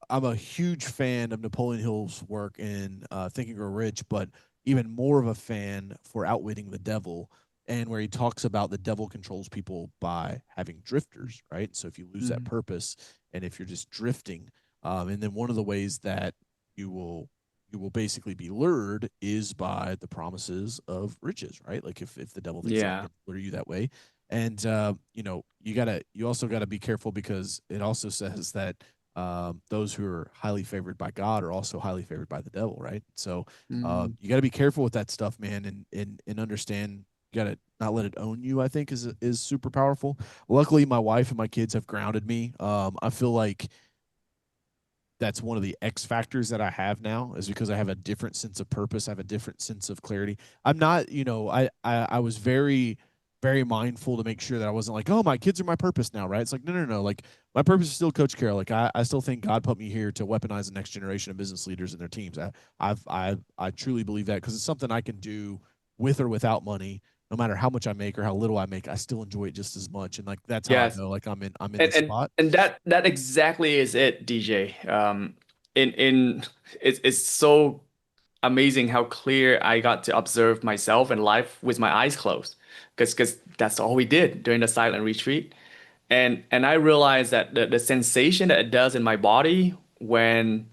Speaker 1: a huge fan of Napoleon Hill's work in Think and Grow Rich, but even more of a fan for Outwitting the Devil, and where he talks about the devil controls people by having drifters, right? So if you lose that
Speaker 2: Mhm.
Speaker 1: purpose, and if you're just drifting, and then one of the ways that you will you will basically be lured is by the promises of riches, right? Like if the devil thinks that he
Speaker 2: Yeah.
Speaker 1: can lure you that way, and you also gotta be careful because it also says that those who are highly favored by God are also highly favored by the devil, right? So
Speaker 2: Mm.
Speaker 1: you got to be careful with that stuff, man, and understand. You got to not let it own you. I think is super powerful. Luckily, my wife and my kids have grounded me. I feel like that's one of the X factors that I have now is because I have a different sense of purpose. I have a different sense of clarity. I'm not, I was very mindful to make sure that I wasn't like, oh, my kids are my purpose now, right? It's like, no, no, no. Like my purpose is still Coach Carroll. Like I still think God put me here to weaponize the next generation of business leaders and their teams. I truly believe that because it's something I can do with or without money. No matter how much I make or how little I make, I still enjoy it just as much. And like that's how I
Speaker 2: Yes.
Speaker 1: know like I'm in
Speaker 2: And
Speaker 1: the
Speaker 2: and
Speaker 1: spot.
Speaker 2: and that exactly is it, DJ. In it's so amazing how clear I got to observe myself and life with my eyes closed, because that's all we did during the silent retreat. And I realized that the sensation that it does in my body when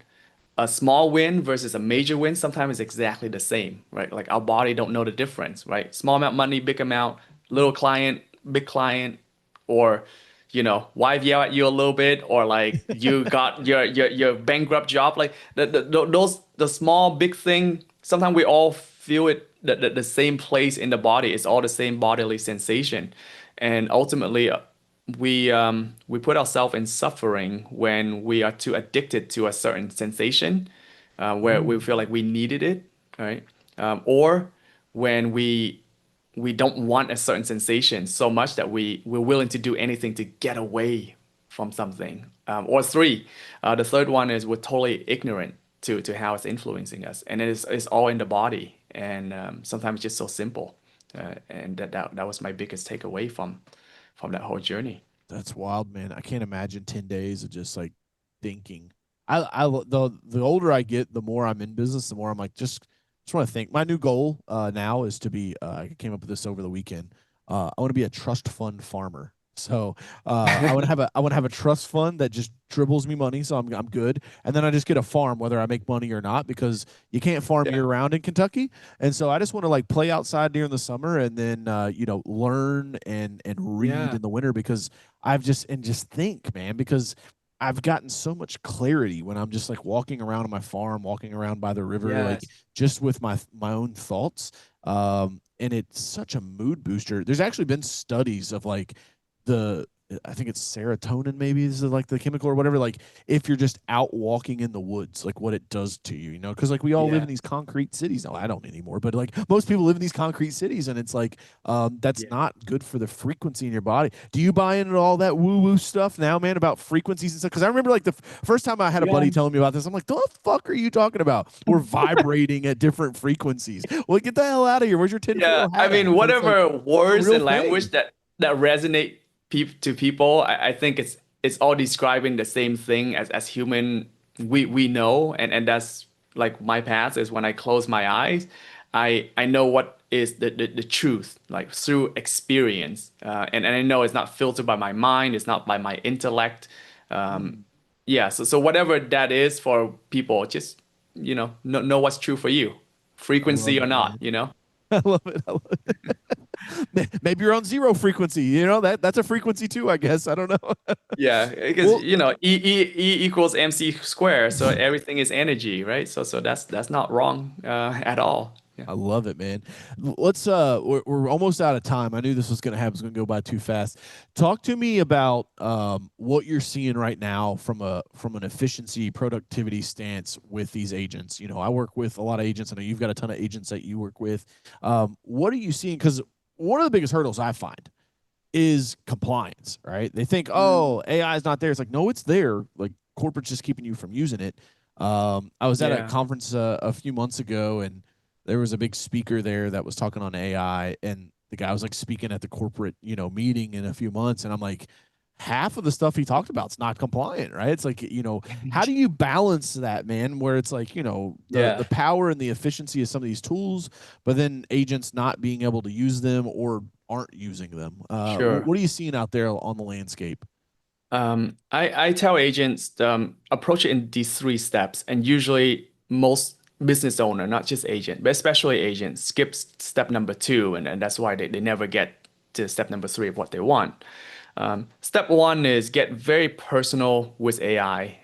Speaker 2: a small win versus a major win sometimes is exactly the same, right? Like our body don't know the difference, right? Small amount money, big amount, little client, big client, or wife yell at you a little bit, or like you got your bankrupt job, like the small big thing. Sometimes we all feel it the same place in the body. It's all the same bodily sensation, and ultimately we put ourselves in suffering when we are too addicted to a certain sensation, where we feel like we needed it, right? Or when we don't want a certain sensation so much that we're willing to do anything to get away from something. Or three, the third one is we're totally ignorant to how it's influencing us, and it's all in the body, and sometimes it's just so simple. And that was my biggest takeaway from that whole journey.
Speaker 1: That's wild, man. I can't imagine 10 days of just like thinking. The older I get, the more I'm in business, the more I'm like, just want to think. My new goal now is to be, I came up with this over the weekend. I want to be a trust fund farmer. So I want to have a trust fund that just dribbles me money, so I'm good, and then I just get a farm whether I make money or not because you can't farm
Speaker 2: Yeah.
Speaker 1: year round in Kentucky. And so I just want to like play outside during the summer and then learn and read
Speaker 2: Yeah.
Speaker 1: in the winter because just think, man, because I've gotten so much clarity when I'm just like walking around on my farm, walking around by the river, like
Speaker 2: Yes.
Speaker 1: just with my own thoughts. And it's such a mood booster. There's actually been studies of like the I think it's serotonin, maybe is like the chemical or whatever. Like if you're just out walking in the woods, like what it does to you, because like we all live
Speaker 2: Yeah.
Speaker 1: in these concrete cities. No, I don't anymore, but like most people live in these concrete cities, and it's like that's
Speaker 2: Yeah.
Speaker 1: not good for the frequency in your body. Do you buy into all that woo woo stuff now, man, about frequencies and stuff? Because I remember like the first time I had a
Speaker 2: Yeah.
Speaker 1: buddy telling me about this, I'm like, the fuck are you talking about? We're vibrating at different frequencies. Well, get the hell out of here. Where's your
Speaker 2: Yeah.
Speaker 1: tinfoil
Speaker 2: I
Speaker 1: hat
Speaker 2: mean,
Speaker 1: at? But it's like
Speaker 2: whatever
Speaker 1: it's a
Speaker 2: words
Speaker 1: real
Speaker 2: and language
Speaker 1: thing.
Speaker 2: that resonate to people, I think it's all describing the same thing as human we know, and that's like my path is when I close my eyes, I know what is the truth, like through experience, and I know it's not filtered by my mind, it's not by my intellect. Um,
Speaker 1: Mm,
Speaker 2: yeah, so whatever that is for people, just know what's true for you,
Speaker 1: I love
Speaker 2: frequency or
Speaker 1: it,
Speaker 2: not,
Speaker 1: man.
Speaker 2: you know.
Speaker 1: I love it. I love it. Maybe you're on zero frequency. That's a frequency too, I guess. I don't know.
Speaker 2: Yeah, because
Speaker 1: Well,
Speaker 2: E equals MC squared, so everything is energy, right? So that's not wrong at all. Yeah.
Speaker 1: I love it, man. Let's we're almost out of time. I knew this was gonna happen. It's gonna go by too fast. Talk to me about what you're seeing right now from an efficiency, productivity stance with these agents. You know, I work with a lot of agents. I know you've got a ton of agents that you work with. What are you seeing? Because one of the biggest hurdles I find is compliance, right? They think,
Speaker 2: Mm,
Speaker 1: oh, AI is not there. It's like, no, it's there. Like corporate's just keeping you from using it. I was at a
Speaker 2: yeah.
Speaker 1: conference a few months ago, and there was a big speaker there that was talking on AI, and the guy was like speaking at the corporate, meeting in a few months, and I'm like, half of the stuff he talked about is not compliant, right? It's like, how do you balance that, man? Where it's like, the
Speaker 2: Yeah.
Speaker 1: power and the efficiency of some of these tools, but then agents not being able to use them or aren't using them.
Speaker 2: Sure.
Speaker 1: What are you seeing out there on the landscape?
Speaker 2: I tell agents approach it in these three steps, and usually most business owner, not just agent, but especially agents, skips step number two, and that's why they never get to step number three of what they want. Step one is get very personal with AI.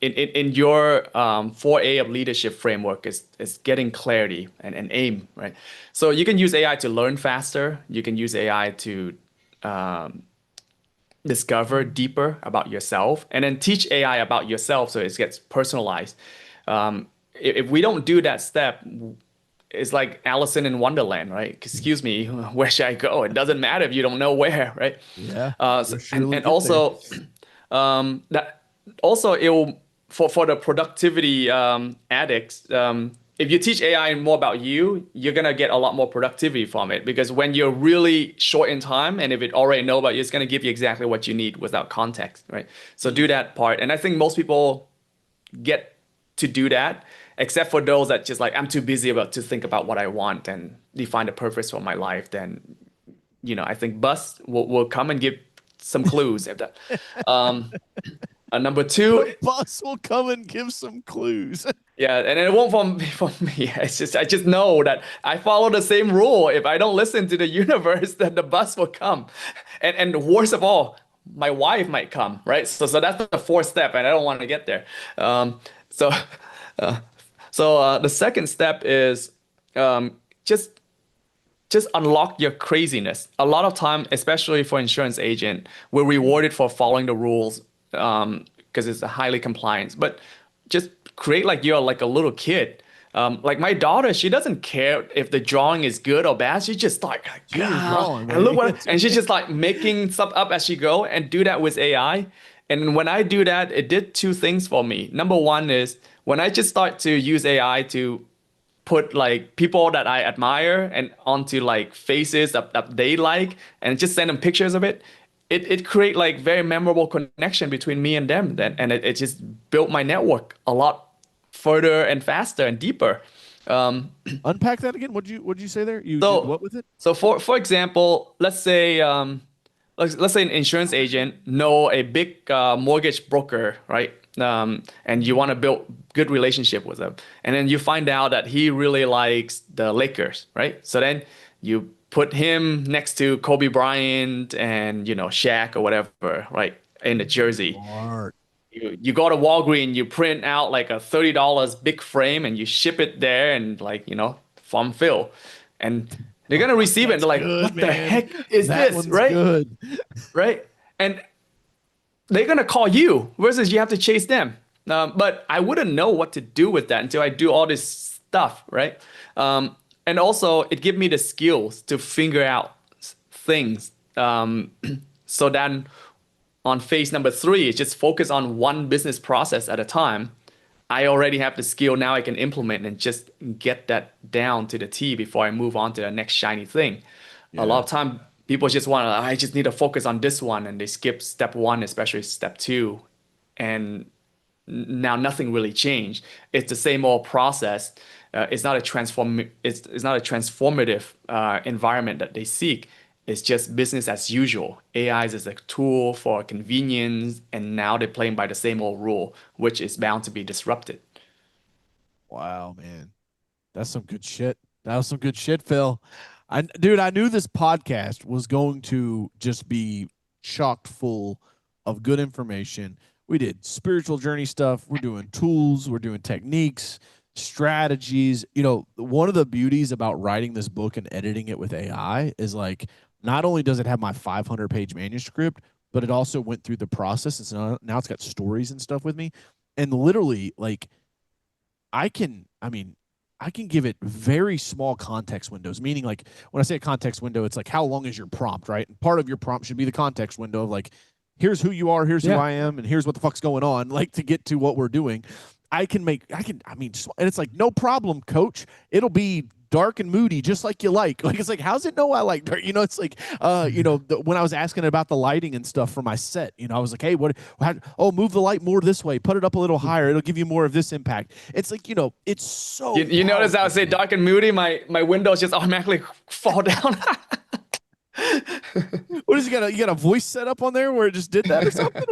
Speaker 2: In your 4A of leadership framework is getting clarity and aim, right? So you can use AI to learn faster. You can use AI to discover deeper about yourself and then teach AI about yourself so it gets personalized. If we don't do that step, it's like Alison in Wonderland, right? Excuse me, where should I go? It doesn't matter if you don't know where, right?
Speaker 1: Yeah,
Speaker 2: So,
Speaker 1: you'll
Speaker 2: and
Speaker 1: surely
Speaker 2: and
Speaker 1: get there.
Speaker 2: also that also it'll for the productivity addicts. If you teach AI more about you, you're gonna get a lot more productivity from it because when you're really short in time and if it already know about you, it's gonna give you exactly what you need without context, right? So do
Speaker 1: Mm.
Speaker 2: that part, and I think most people get to do that, except for those that just like I'm too busy about to think about what I want and define the purpose for my life. Then I think Bus will come and give some clues if that. Um, Number two,
Speaker 1: The bus will come and give some clues.
Speaker 2: yeah, and it won't from me. It's just I just know that I follow the same rule. If I don't listen to the universe, then the bus will come. And worst of all, my wife might come, right? So that's the fourth step, and I don't want to get there. Um, so uh, the second step is um, just just unlock your craziness. A lot of time, especially for insurance agent, we're rewarded for following the rules because it's a highly compliance. But just create like you're like a little kid. Like my daughter, she doesn't care if the drawing is good or bad. She just like,
Speaker 1: Genius drawing,
Speaker 2: and look
Speaker 1: baby.
Speaker 2: what,
Speaker 1: That's
Speaker 2: and she's
Speaker 1: right.
Speaker 2: just like making stuff up as she go and do that with AI. And when I do that, it did two things for me. Number one is when I just start to use AI to put like people that I admire and onto like faces that they like and just send them pictures of it. It create like very memorable connection between me and them. Then and it just built my network a lot further and faster and deeper. Um,
Speaker 1: Unpack that again. What'd you say there? You did
Speaker 2: so
Speaker 1: what with it?
Speaker 2: so for example, let's say let's say an insurance agent know a big mortgage broker, right? And you want to build good relationship with him, and then you find out that he really likes the Lakers, right? So then you put him next to Kobe Bryant and Shaq or whatever, right, in the jersey.
Speaker 1: Smart.
Speaker 2: You go to Walgreens, you print out like a $30 big frame, and you ship it there, and like from Phil, and they're gonna receive it, and
Speaker 1: That's
Speaker 2: they're like,
Speaker 1: good,
Speaker 2: "What the
Speaker 1: man.
Speaker 2: heck is
Speaker 1: That
Speaker 2: this?"
Speaker 1: one's
Speaker 2: Right?
Speaker 1: good.
Speaker 2: Right? And they're gonna call you versus you have to chase them. But I wouldn't know what to do with that until I do all this stuff, right? And also, it gives me the skills to figure out things. So then, on phase number three, it's just focus on one business process at a time. I already have the skill now I can implement and just get that down to the T before I move on to the next shiny thing. A lot
Speaker 1: Yeah.
Speaker 2: of time people just want to, I just need to focus on this one and they skip step one, especially step two. And now nothing really changed. It's the same old process. It's not a transformative environment that they seek. It's just business as usual. AI is a tool for convenience, and now they're playing by the same old rule, which is bound to be disrupted.
Speaker 1: Wow, man. That's some good shit. That was some good shit, Phil. Dude, I knew this podcast was going to just be chocked full of good information. We did spiritual journey stuff. We're doing tools. We're doing techniques, strategies. You know, one of the beauties about writing this book and editing it with AI is like, not only does it have my 500-page manuscript, but it also went through the process. And so now it's got stories and stuff with me. And literally, like, I mean, I can give it very small context windows, meaning like when I say a context window, it's like how long is your prompt, right? And part of your prompt should be the context window of like, here's who you are, here's who
Speaker 2: Yeah.
Speaker 1: I am, and here's what the fuck's going on, like to get to what we're doing. I mean, and it's like, no problem, coach. It'll be dark and moody, just like you like. Like, it's like, how's it know I like dark? You know, it's like, when I was asking about the lighting and stuff for my set, you know, I was like, hey, oh, move the light more this way, put it up a little higher. It'll give you more of this impact. It's like, you know, it's so
Speaker 2: You notice I would say
Speaker 1: man.
Speaker 2: dark and moody, my windows just automatically fall down.
Speaker 1: What is you got a voice set up on there where it just did that or something?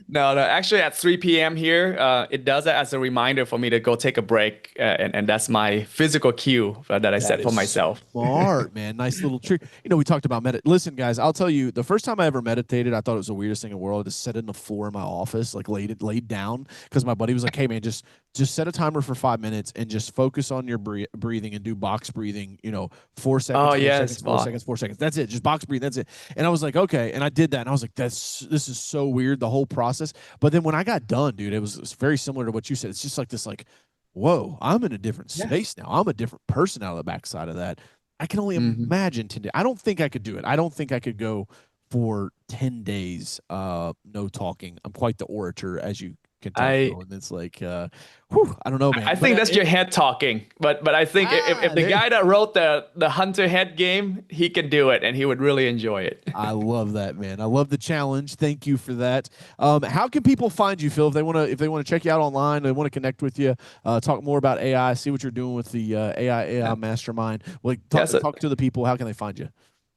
Speaker 2: No, no. Actually, at 3 p.m. here, it does that as a reminder for me to go take a break, and that's my physical cue that I
Speaker 1: That
Speaker 2: set for
Speaker 1: is
Speaker 2: myself.
Speaker 1: smart, man. Nice little trick. You know, we talked about Listen, guys, I'll tell you, the first time I ever meditated, I thought it was the weirdest thing in the world. To sit in the floor in my office, like laid down, because my buddy was like, "Hey, man, just set a timer for 5 minutes and just focus on your breathing and do box breathing. You know, 4 seconds,
Speaker 2: Oh
Speaker 1: four
Speaker 2: yes,
Speaker 1: seconds, 4 seconds, 4 seconds. That's it. Just box breathe. That's it." And I was like, "Okay," and I did that, and I was like, this is so weird, the whole process." But then when I got done, dude, it was very similar to what you said. It's just like this, like, whoa, I'm in a different
Speaker 2: yeah.
Speaker 1: space now. I'm a different person out of the backside of that. I can only
Speaker 2: Hmm.
Speaker 1: imagine 10 days. I don't think I could do it. I don't think I could go for 10 days, no talking. I'm quite the orator, as you can tell,
Speaker 2: I
Speaker 1: Phil. And it's like, whew, I don't know, man.
Speaker 2: I
Speaker 1: But
Speaker 2: think that's your head talking, but I think if the
Speaker 1: there,
Speaker 2: guy that wrote the Hunter Head game, he can do it, and he would really enjoy it.
Speaker 1: I love that, man. I love the challenge. Thank you for that. How can people find you, Phil? If they want to check you out online, they want to connect with you, talk more about AI, see what you're doing with the AI Mastermind. Like,
Speaker 2: Yeah, so
Speaker 1: talk to the people. How can they find you?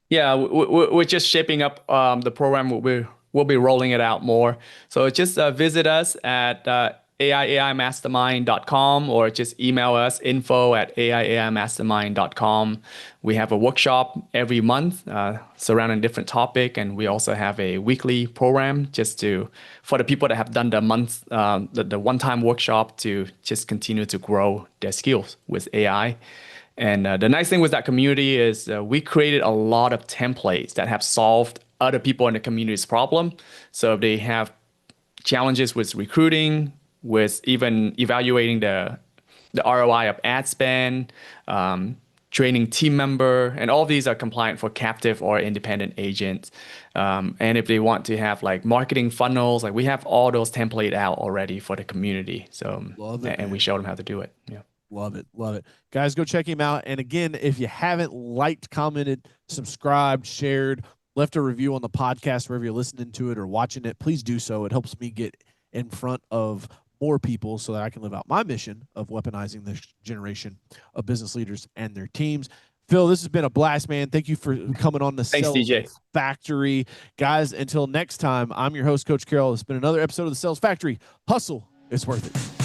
Speaker 2: yeah, we're just shaping up the program. We'll be rolling it out more. So just visit us at AIMastermind.com, or just email us info@AIMastermind.com. We have a workshop every month surrounding a different topic, and we also have a weekly program for the people that have done the one-time workshop to just continue to grow their skills with AI. And the nice thing with that community is we created a lot of templates that have solved other people in the community's problem. So if they have challenges with recruiting, with even evaluating the ROI of ad spend, training team member, and all of these are compliant for captive or independent agents. And if they want to have like marketing funnels, like we have all those template out already for the community. So,
Speaker 1: Love it,
Speaker 2: and we
Speaker 1: man.
Speaker 2: show them how to do it. Yeah.
Speaker 1: Love it. Love it. Guys, go check him out. And again, if you haven't liked, commented, subscribed, shared, left a review on the podcast wherever you're listening to it or watching it, please do so. It helps me get in front of more people so that I can live out my mission of weaponizing this generation of business leaders and their teams. Phil, this has been a blast, man. Thank you for coming on the
Speaker 2: Thanks,
Speaker 1: Sales
Speaker 2: DJ.
Speaker 1: Factory. Guys, until next time, I'm your host, Coach Carroll. It's been another episode of the Sales Factory. Hustle, it's worth it.